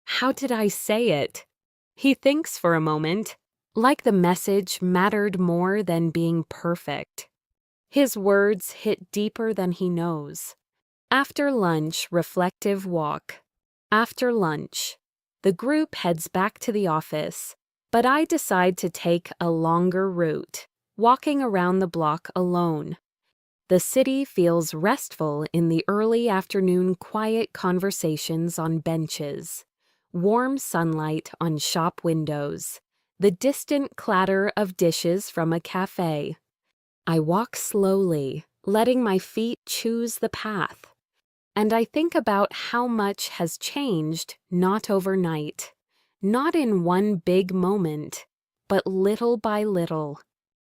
How did I say it? He thinks for a moment, like the message mattered more than being perfect. His words hit deeper than he knows. After lunch, reflective walk. After lunch, the group heads back to the office, but I decide to take a longer route, walking around the block alone. The city feels restful in the early afternoon quiet conversations on benches, warm sunlight on shop windows, the distant clatter of dishes from a cafe. I walk slowly, letting my feet choose the path. And I think about how much has changed not overnight, not in one big moment, but little by little.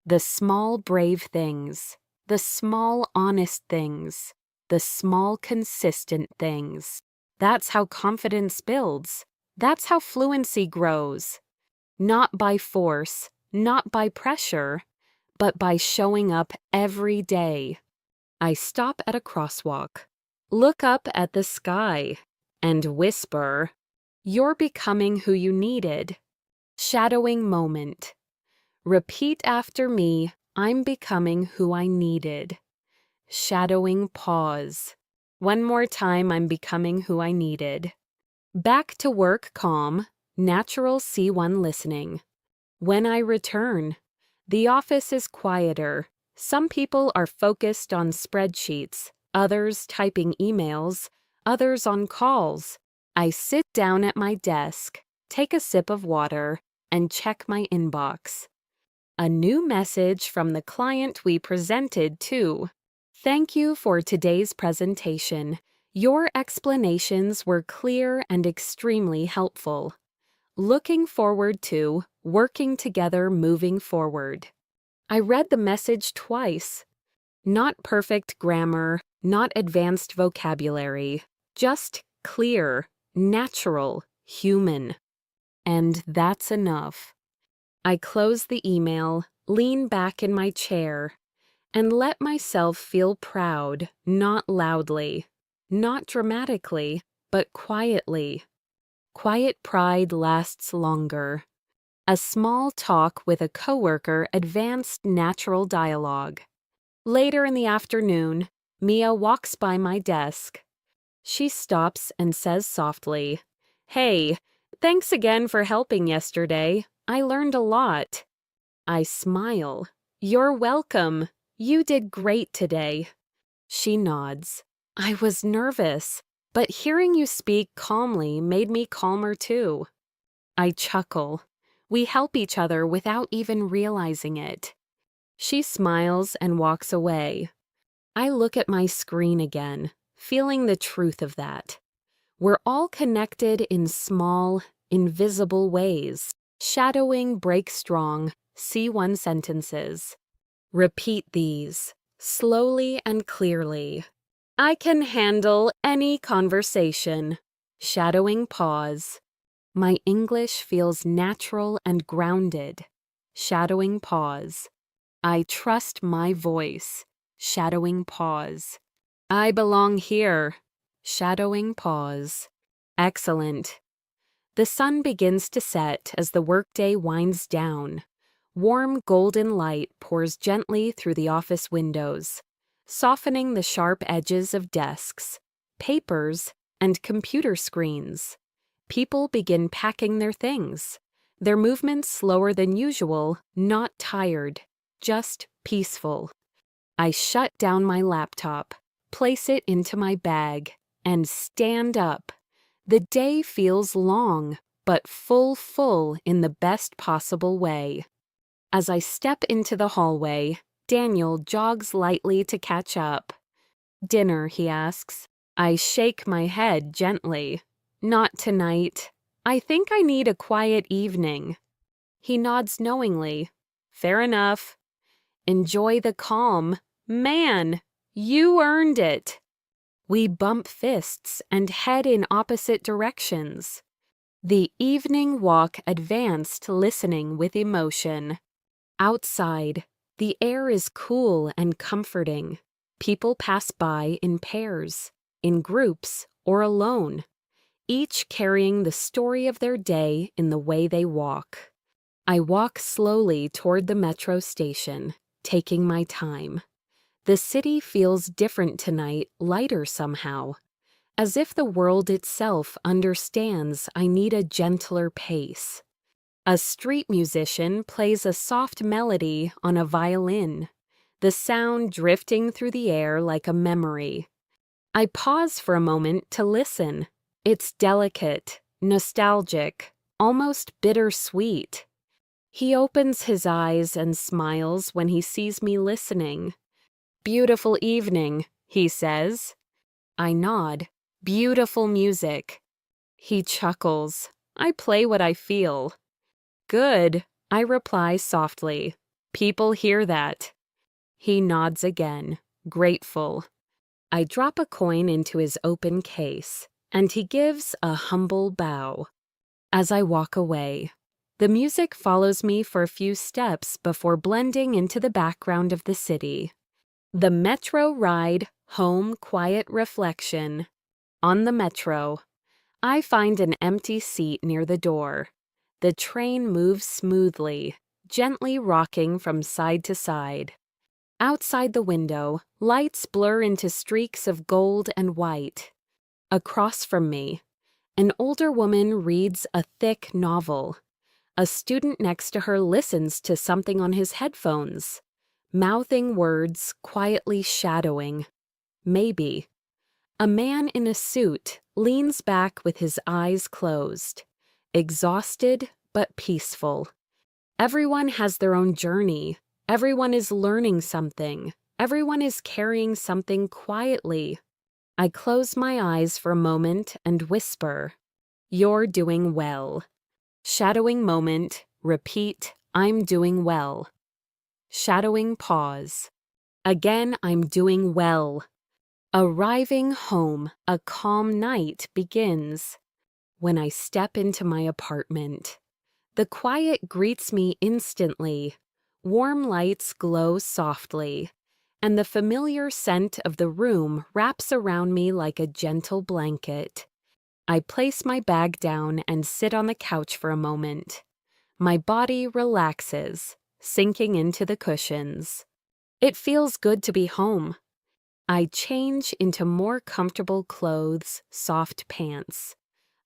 The small brave things, the small honest things, the small consistent things. That's how confidence builds. That's how fluency grows. Not by force, not by pressure, but by showing up every day. I stop at a crosswalk, look up at the sky, and whisper, You're becoming who you needed. Shadowing moment. Repeat after me, I'm becoming who I needed. Shadowing pause. One more time, I'm becoming who I needed. Back to work calm, natural C1 listening. When I return, the office is quieter. Some people are focused on spreadsheets, others typing emails, others on calls. I sit down at my desk, take a sip of water, and check my inbox. A new message from the client we presented to. Thank you for today's presentation. Your explanations were clear and extremely helpful. Looking forward to working together moving forward. I read the message twice. Not perfect grammar, not advanced vocabulary, just clear, natural, human. And that's enough. I close the email, lean back in my chair, and let myself feel proud, not loudly, not dramatically, but quietly. Quiet pride lasts longer. A small talk with a coworker advanced natural dialogue. Later in the afternoon, Mia walks by my desk. She stops and says softly, "Hey, thanks again for helping yesterday. I learned a lot." I smile. "You're welcome. You did great today." She nods. "I was nervous, but hearing you speak calmly made me calmer too." I chuckle. We help each other without even realizing it. She smiles and walks away. I look at my screen again, feeling the truth of that. We're all connected in small, invisible ways. Shadowing break strong, C1 sentences. Repeat these, slowly and clearly. I can handle any conversation. Shadowing pause. My English feels natural and grounded. Shadowing pause. I trust my voice. Shadowing pause. I belong here. Shadowing pause. Excellent. The sun begins to set as the workday winds down. Warm golden light pours gently through the office windows, softening the sharp edges of desks, papers, and computer screens. People begin packing their things, their movements slower than usual, not tired, just peaceful. I shut down my laptop, place it into my bag, and stand up. The day feels long, but full in the best possible way. As I step into the hallway, Daniel jogs lightly to catch up. "Dinner," he asks. I shake my head gently. "Not tonight. I think I need a quiet evening." He nods knowingly. "Fair enough." "Enjoy the calm. Man, you earned it." We bump fists and head in opposite directions. The evening walk advanced, listening with emotion. Outside, the air is cool and comforting. People pass by in pairs, in groups, or alone, each carrying the story of their day in the way they walk. I walk slowly toward the metro station, taking my time. The city feels different tonight, lighter somehow, as if the world itself understands I need a gentler pace. A street musician plays a soft melody on a violin, the sound drifting through the air like a memory. I pause for a moment to listen. It's delicate, nostalgic, almost bittersweet. He opens his eyes and smiles when he sees me listening. "Beautiful evening," he says. I nod. "Beautiful music." He chuckles. I play what I feel. "Good," I reply softly. "People hear that." He nods again, grateful. I drop a coin into his open case, and he gives a humble bow. As I walk away, the music follows me for a few steps before blending into the background of the city. The metro ride, home quiet reflection. On the metro, I find an empty seat near the door. The train moves smoothly, gently rocking from side to side. Outside the window, lights blur into streaks of gold and white. Across from me, an older woman reads a thick novel. A student next to her listens to something on his headphones, mouthing words, quietly shadowing. Maybe. A man in a suit leans back with his eyes closed, exhausted but peaceful. Everyone has their own journey. Everyone is learning something. Everyone is carrying something quietly. I close my eyes for a moment and whisper, "You're doing well." Shadowing moment, repeat, "I'm doing well." Shadowing pause. Again, "I'm doing well." Arriving home, a calm night begins. When I step into my apartment, the quiet greets me instantly. Warm lights glow softly, and the familiar scent of the room wraps around me like a gentle blanket. I place my bag down and sit on the couch for a moment. My body relaxes, sinking into the cushions. It feels good to be home. I change into more comfortable clothes, soft pants,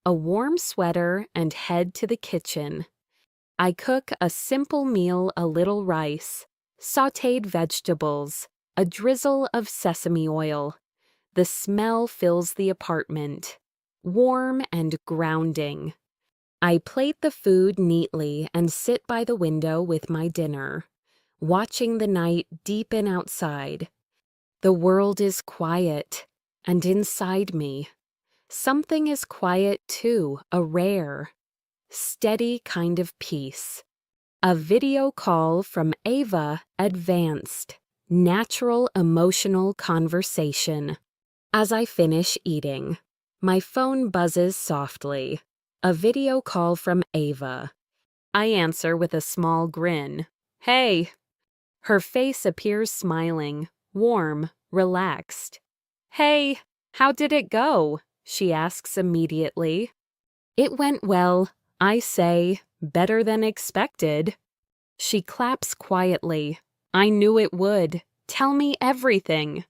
a warm sweater, and head to the kitchen. I cook a simple meal, a little rice, sautéed vegetables, a drizzle of sesame oil. The smell fills the apartment, warm and grounding. I plate the food neatly and sit by the window with my dinner, watching the night deepen outside. The world is quiet, and inside me, something is quiet too, a rare, steady kind of peace. A video call from Ava, advanced, natural emotional conversation. As I finish eating, my phone buzzes softly. A video call from Ava. I answer with a small grin. "Hey." Her face appears smiling, warm, relaxed. "Hey, how did it go?" she asks immediately. "It went well," I say, "better than expected." She claps quietly. "I knew it would. Tell me everything."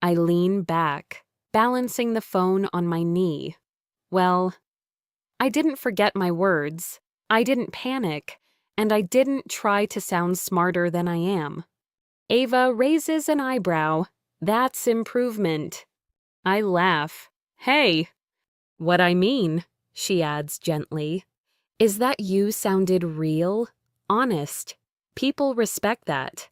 I lean back, balancing the phone on my knee. Well, I didn't forget my words. I didn't panic, and I didn't try to sound smarter than I am. Ava raises an eyebrow. "That's improvement." I laugh. "Hey." "What I mean," she adds gently, "is that you sounded real, honest. People respect that."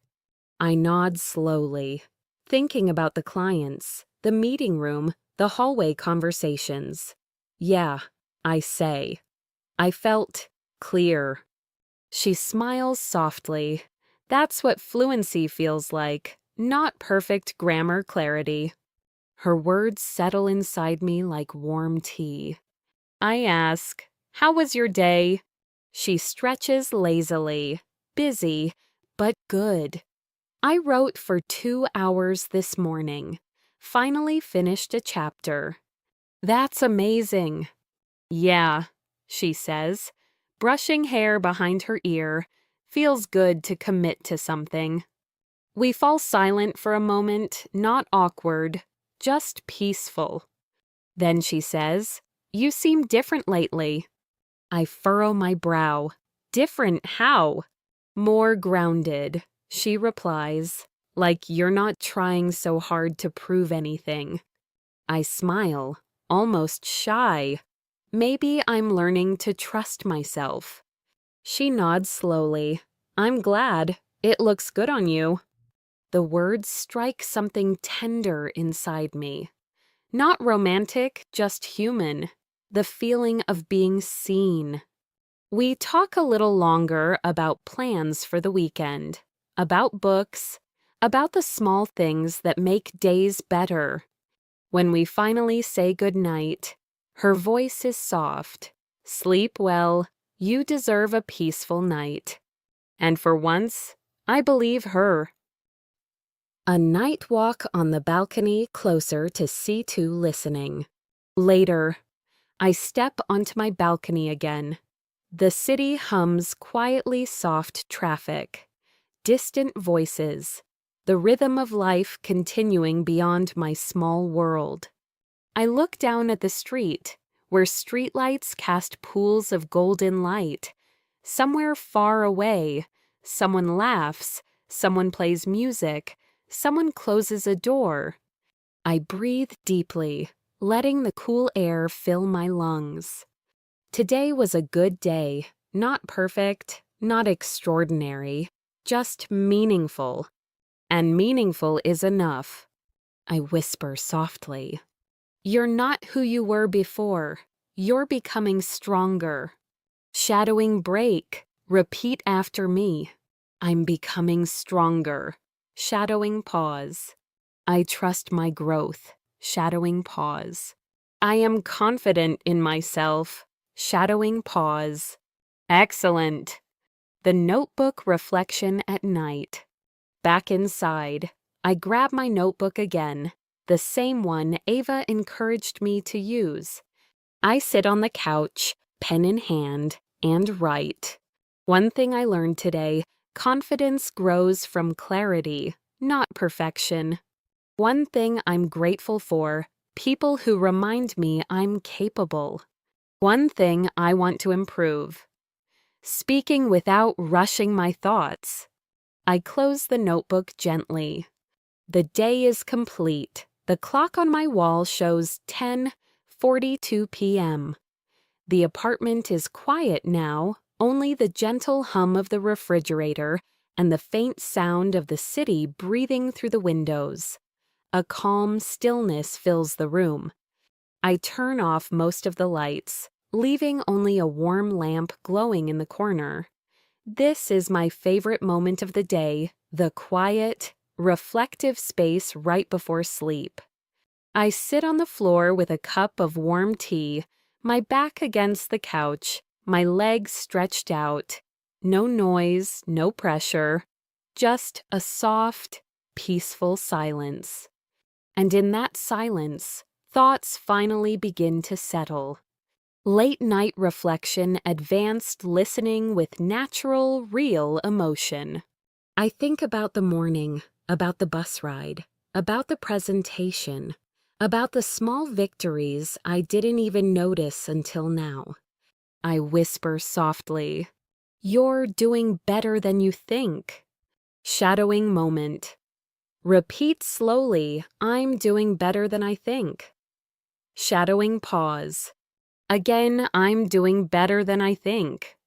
I nod slowly, thinking about the clients, the meeting room, the hallway conversations. "Yeah," I say. "I felt clear." She smiles softly. "That's what fluency feels like, not perfect grammar clarity." Her words settle inside me like warm tea. I ask, "How was your day?" She stretches lazily. "Busy, but good. I wrote for 2 hours this morning. Finally finished a chapter." "That's amazing." "Yeah," she says, brushing hair behind her ear. "Feels good to commit to something." We fall silent for a moment, not awkward, just peaceful. Then she says, "You seem different lately." I furrow my brow. "Different how?" "More grounded," she replies, "like you're not trying so hard to prove anything." I smile, almost shy. "Maybe I'm learning to trust myself." She nods slowly. "I'm glad. It looks good on you." The words strike something tender inside me. Not romantic, just human. The feeling of being seen. We talk a little longer about plans for the weekend, about books, about the small things that make days better. When we finally say goodnight, her voice is soft. "Sleep well. You deserve a peaceful night." And for once, I believe her. A night walk on the balcony closer to C2 listening. Later, I step onto my balcony again. The city hums quietly soft traffic, distant voices, the rhythm of life continuing beyond my small world. I look down at the street, where streetlights cast pools of golden light. Somewhere far away, someone laughs, someone plays music, someone closes a door. I breathe deeply, letting the cool air fill my lungs. Today was a good day, not perfect, not extraordinary, just meaningful. And meaningful is enough. I whisper softly. You're not who you were before. You're becoming stronger. Shadowing break. Repeat after me. I'm becoming stronger. Shadowing pause. I trust my growth. Shadowing pause. I am confident in myself. Shadowing pause. Excellent. The notebook reflection at night. Back inside, I grab my notebook again, the same one Ava encouraged me to use. I sit on the couch, pen in hand, and write. One thing I learned today: confidence grows from clarity, not perfection. One thing I'm grateful for: people who remind me I'm capable. One thing I want to improve: speaking without rushing my thoughts. I close the notebook gently. The day is complete. The clock on my wall shows 10:42 p.m. The apartment is quiet now, only the gentle hum of the refrigerator and the faint sound of the city breathing through the windows. A calm stillness fills the room. I turn off most of the lights, leaving only a warm lamp glowing in the corner. This is my favorite moment of the day, the quiet, reflective space right before sleep. I sit on the floor with a cup of warm tea, my back against the couch, my legs stretched out. No noise, no pressure, just a soft, peaceful silence. And in that silence, thoughts finally begin to settle. Late night reflection, advanced listening with natural, real emotion. I think about the morning, about the bus ride, about the presentation, about the small victories I didn't even notice until now. I whisper softly, "You're doing better than you think." Shadowing moment. Repeat slowly, "I'm doing better than I think." Shadowing pause. Again, "I'm doing better than I think."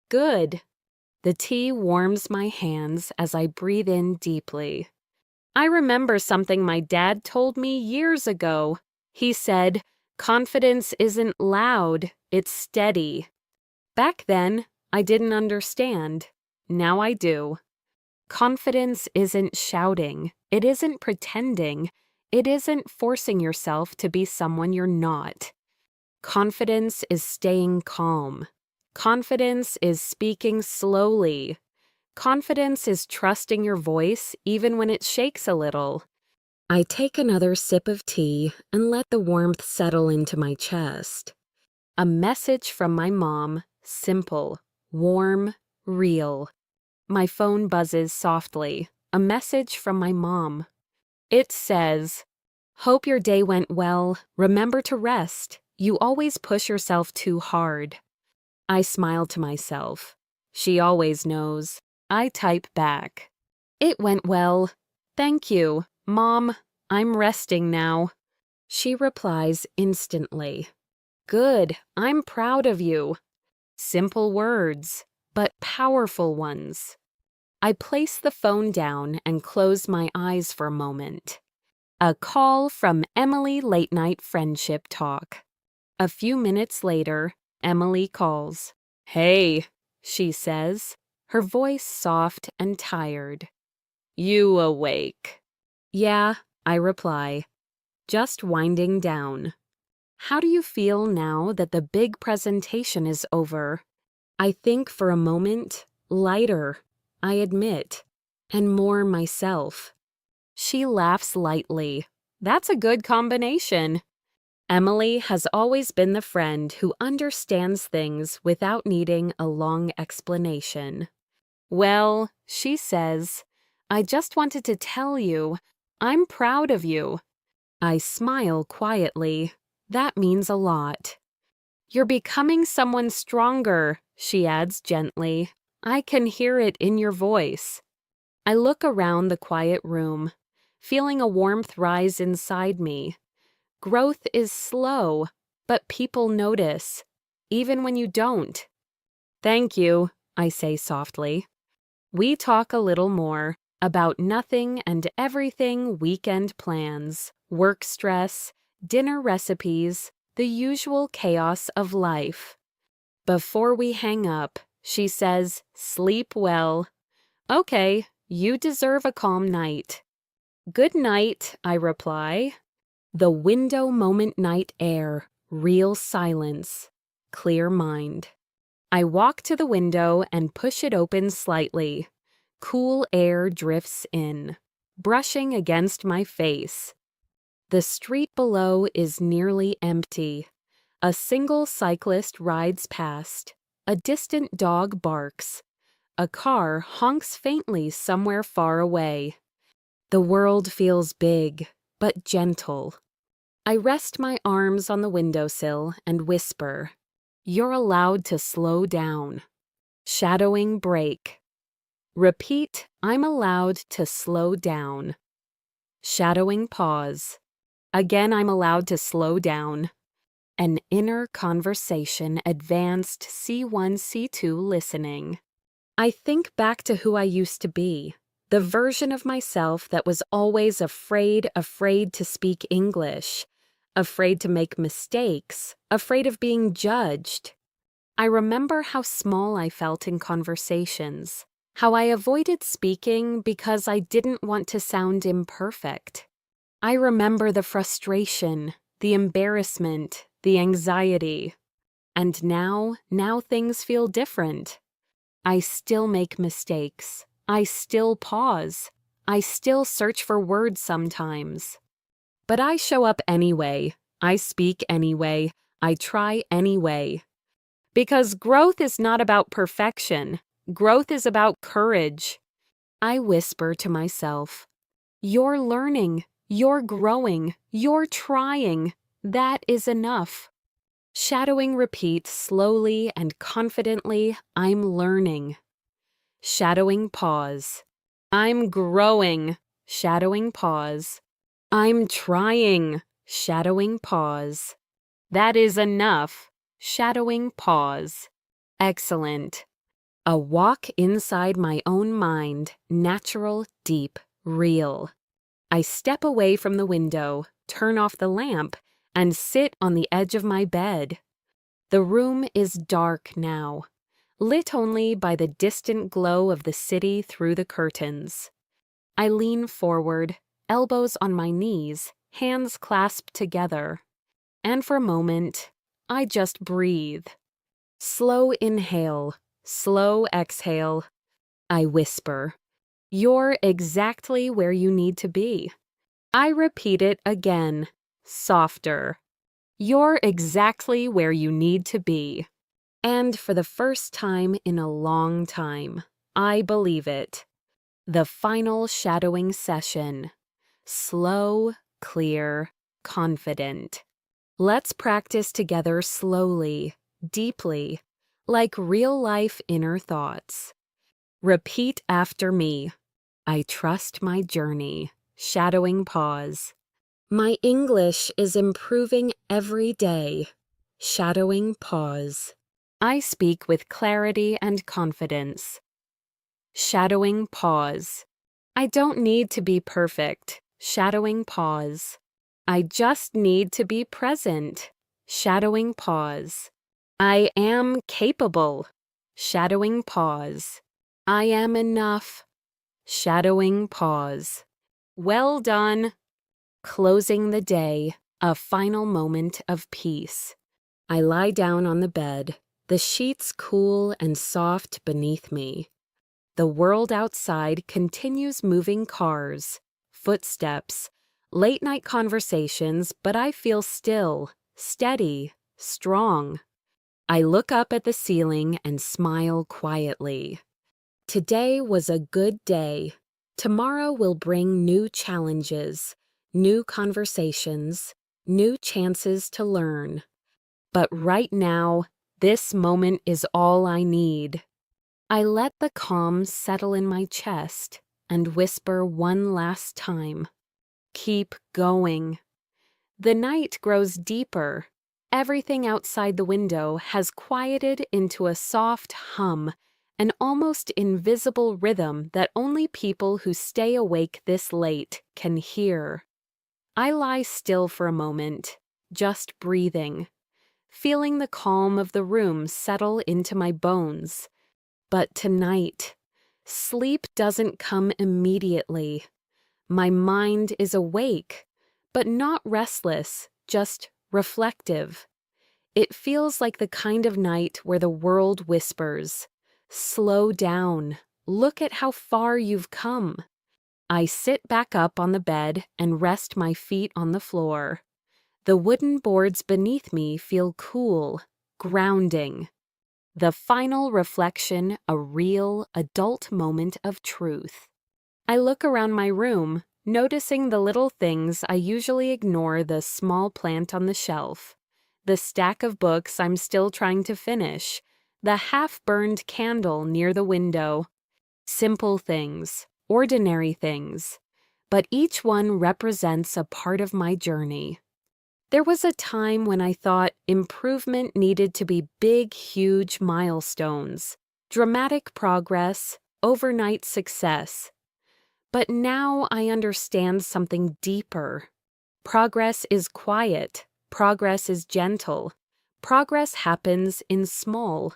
Good. The tea warms my hands as I breathe in deeply. I remember something my dad told me years ago. He said, "Confidence isn't loud, it's steady." Back then, I didn't understand. Now I do. Confidence isn't shouting. It isn't pretending. It isn't forcing yourself to be someone you're not. Confidence is staying calm. Confidence is speaking slowly. Confidence is trusting your voice even when it shakes a little. I take another sip of tea and let the warmth settle into my chest. A message from my mom, simple, warm, real. My phone buzzes softly. A message from my mom. It says, "Hope your day went well. Remember to rest. You always push yourself too hard." I smile to myself. She always knows. I type back. "It went well. Thank you, Mom. I'm resting now." She replies instantly. "Good. I'm proud of you." Simple words, but powerful ones. I place the phone down and close my eyes for a moment. A call from Emily Late Night Friendship Talk. A few minutes later, Emily calls. "Hey," she says, her voice soft and tired. "You awake?" "Yeah," I reply, "just winding down." "How do you feel now that the big presentation is over?" I think for a moment, lighter, I admit, and more myself. She laughs lightly. That's a good combination. Emily has always been the friend who understands things without needing a long explanation. "Well," she says, "I just wanted to tell you, I'm proud of you." I smile quietly. That means a lot. "You're becoming someone stronger," she adds gently. "I can hear it in your voice." I look around the quiet room, feeling a warmth rise inside me. Growth is slow, but people notice, even when you don't. "Thank you," I say softly. We talk a little more about nothing and everything: weekend plans, work stress, dinner recipes, the usual chaos of life. Before we hang up, she says, "Sleep well." Okay, you deserve a calm night. Good night, I reply. The window moment: night air, real silence, clear mind. I walk to the window and push it open slightly. Cool air drifts in, brushing against my face. The street below is nearly empty. A single cyclist rides past. A distant dog barks. A car honks faintly somewhere far away. The world feels big, but gentle. I rest my arms on the windowsill and whisper, "You're allowed to slow down." Shadowing break. Repeat, "I'm allowed to slow down." Shadowing pause. Again, I'm allowed to slow down. An inner conversation: advanced C1, C2 listening. I think back to who I used to be, the version of myself that was always afraid to speak English, afraid to make mistakes, afraid of being judged. I remember how small I felt in conversations, how I avoided speaking because I didn't want to sound imperfect. I remember the frustration, the embarrassment, the anxiety. And now things feel different. I still make mistakes. I still pause. I still search for words sometimes. But I show up anyway. I speak anyway. I try anyway. Because growth is not about perfection. Growth is about courage. I whisper to myself, "You're learning. You're growing. You're trying. That is enough." Shadowing repeat slowly and confidently, "I'm learning." Shadowing pause. "I'm growing." Shadowing pause. "I'm trying." Shadowing pause. "That is enough." Shadowing pause. Excellent. A walk inside my own mind, natural, deep, real. I step away from the window, turn off the lamp, and sit on the edge of my bed. The room is dark now, lit only by the distant glow of the city through the curtains. I lean forward, elbows on my knees, hands clasped together. And for a moment, I just breathe. Slow inhale, slow exhale. I whisper, "You're exactly where you need to be." I repeat it again, softer. "You're exactly where you need to be." And for the first time in a long time, I believe it. The final shadowing session. Slow, clear, confident. Let's practice together slowly, deeply, like real-life inner thoughts. Repeat after me. I trust my journey. Shadowing pause. My English is improving every day. Shadowing pause. I speak with clarity and confidence. Shadowing pause. I don't need to be perfect. Shadowing pause. I just need to be present. Shadowing pause. I am capable. Shadowing pause. I am enough. Shadowing pause. Well done. Closing the day, a final moment of peace. I lie down on the bed, the sheets cool and soft beneath me. The world outside continues: moving cars, footsteps, late-night conversations, but I feel still, steady, strong. I look up at the ceiling and smile quietly. Today was a good day. Tomorrow will bring new challenges, new conversations, new chances to learn. But right now, this moment is all I need. I let the calm settle in my chest and whisper one last time, "Keep going." The night grows deeper. Everything outside the window has quieted into a soft hum, an almost invisible rhythm that only people who stay awake this late can hear. I lie still for a moment, just breathing, feeling the calm of the room settle into my bones. But tonight, sleep doesn't come immediately. My mind is awake, but not restless, just reflective. It feels like the kind of night where the world whispers, "Slow down, look at how far you've come." I sit back up on the bed and rest my feet on the floor. The wooden boards beneath me feel cool, grounding. The final reflection, a real, adult moment of truth. I look around my room, noticing the little things I usually ignore: the small plant on the shelf, the stack of books I'm still trying to finish, the half-burned candle near the window. Simple things, ordinary things, but each one represents a part of my journey. There was a time when I thought improvement needed to be big, huge milestones, dramatic progress, overnight success. But now I understand something deeper. Progress is quiet. Progress is gentle. Progress happens in small,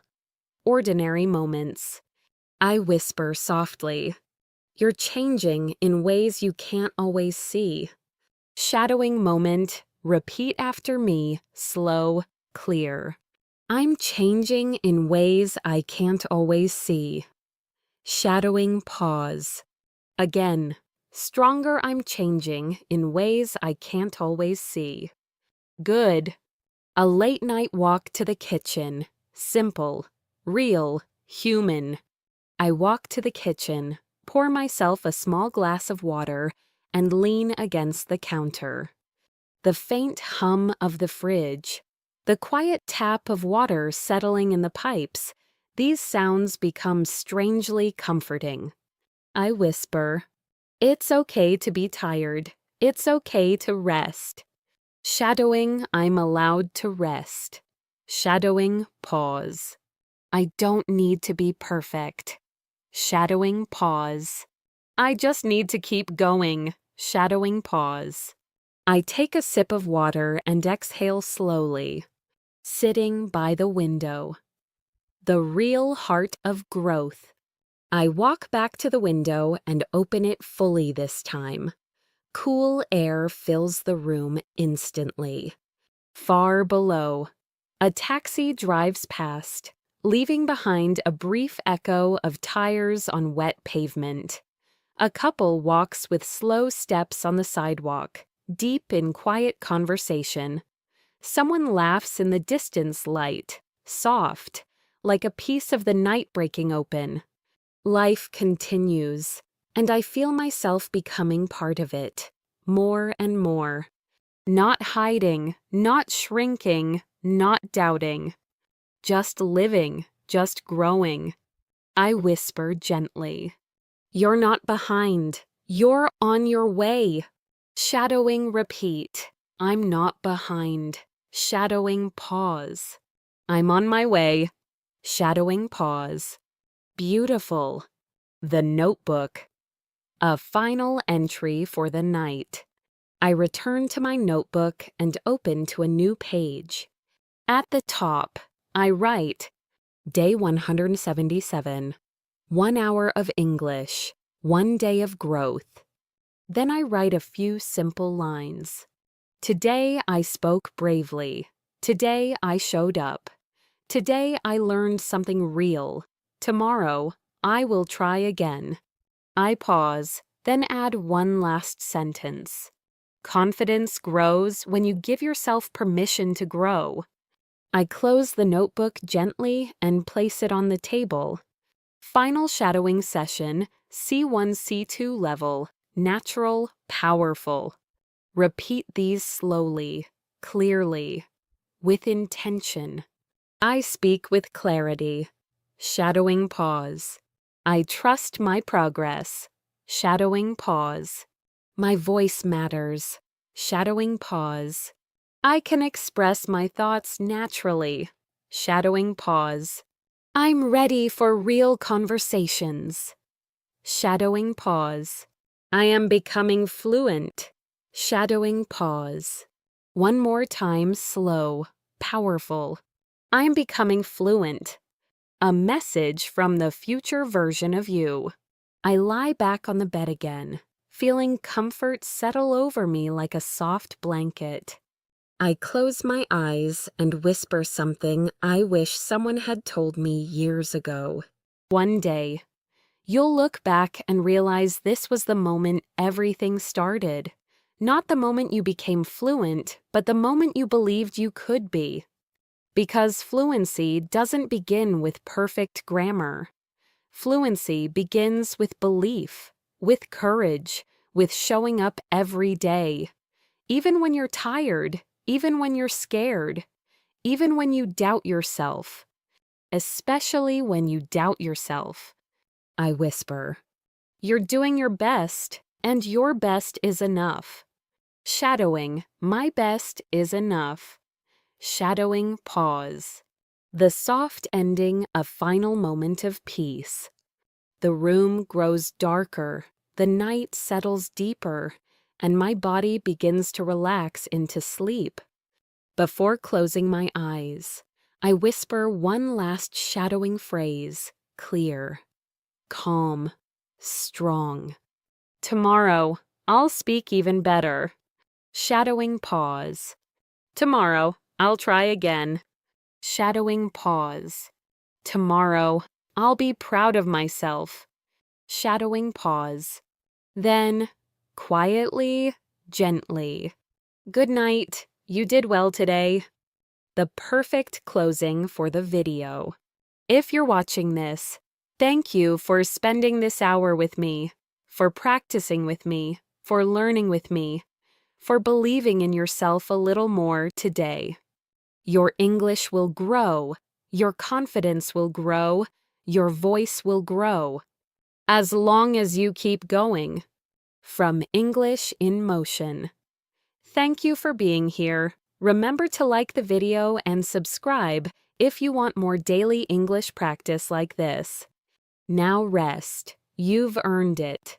ordinary moments. I whisper softly, "You're changing in ways you can't always see." Shadowing moment, repeat after me, slow, clear. I'm changing in ways I can't always see. Shadowing pause. Again, stronger, I'm changing in ways I can't always see. Good. A late night walk to the kitchen. Simple, real, human. I walk to the kitchen, pour myself a small glass of water, and lean against the counter. The faint hum of the fridge, the quiet tap of water settling in the pipes, these sounds become strangely comforting. I whisper, "It's okay to be tired. It's okay to rest." Shadowing, I'm allowed to rest. Shadowing, pause. I don't need to be perfect. Shadowing, pause. I just need to keep going. Shadowing, pause. I take a sip of water and exhale slowly, sitting by the window. The real heart of growth. I walk back to the window and open it fully this time. Cool air fills the room instantly. Far below, a taxi drives past, leaving behind a brief echo of tires on wet pavement. A couple walks with slow steps on the sidewalk, deep in quiet conversation. Someone laughs in the distance light, soft, like a piece of the night breaking open. Life continues, and I feel myself becoming part of it, more and more. Not hiding, not shrinking, not doubting. Just living, just growing. I whisper gently, "You're not behind. You're on your way." Shadowing repeat, I'm not behind. Shadowing pause. I'm on my way. Shadowing pause. Beautiful. The notebook. A final entry for the night. I return to my notebook and open to a new page. At the top, I write, Day 177, 1 hour of English, 1 day of growth. Then I write a few simple lines. Today I spoke bravely. Today I showed up. Today I learned something real. Tomorrow I will try again. I pause, then add one last sentence. Confidence grows when you give yourself permission to grow. I close the notebook gently and place it on the table. Final shadowing session, C1, C2 level, natural, powerful. Repeat these slowly, clearly, with intention. I speak with clarity. Shadowing pause. I trust my progress. Shadowing pause. My voice matters. Shadowing pause. I can express my thoughts naturally. Shadowing pause. I'm ready for real conversations. Shadowing pause. I am becoming fluent. Shadowing pause. One more time, slow, powerful. I'm becoming fluent. A message from the future version of you. I lie back on the bed again, feeling comfort settle over me like a soft blanket. I close my eyes and whisper something I wish someone had told me years ago. One day, you'll look back and realize this was the moment everything started. Not the moment you became fluent, but the moment you believed you could be. Because fluency doesn't begin with perfect grammar. Fluency begins with belief, with courage, with showing up every day. Even when you're tired, even when you're scared, even when you doubt yourself. Especially when you doubt yourself. I whisper. You're doing your best, and your best is enough. Shadowing, my best is enough. Shadowing pause. The soft ending, a final moment of peace. The room grows darker, the night settles deeper, and my body begins to relax into sleep. Before closing my eyes, I whisper one last shadowing phrase, clear, calm, strong. Tomorrow, I'll speak even better. Shadowing pause. Tomorrow, I'll try again. Shadowing pause. Tomorrow, I'll be proud of myself. Shadowing pause. Then, quietly, gently. Good night. You did well today. The perfect closing for the video. If you're watching this, thank you for spending this hour with me, for practicing with me, for learning with me, for believing in yourself a little more today. Your English will grow, your confidence will grow, your voice will grow. As long as you keep going. From English in Motion. Thank you for being here. Remember to like the video and subscribe if you want more daily English practice like this. Now rest. You've earned it.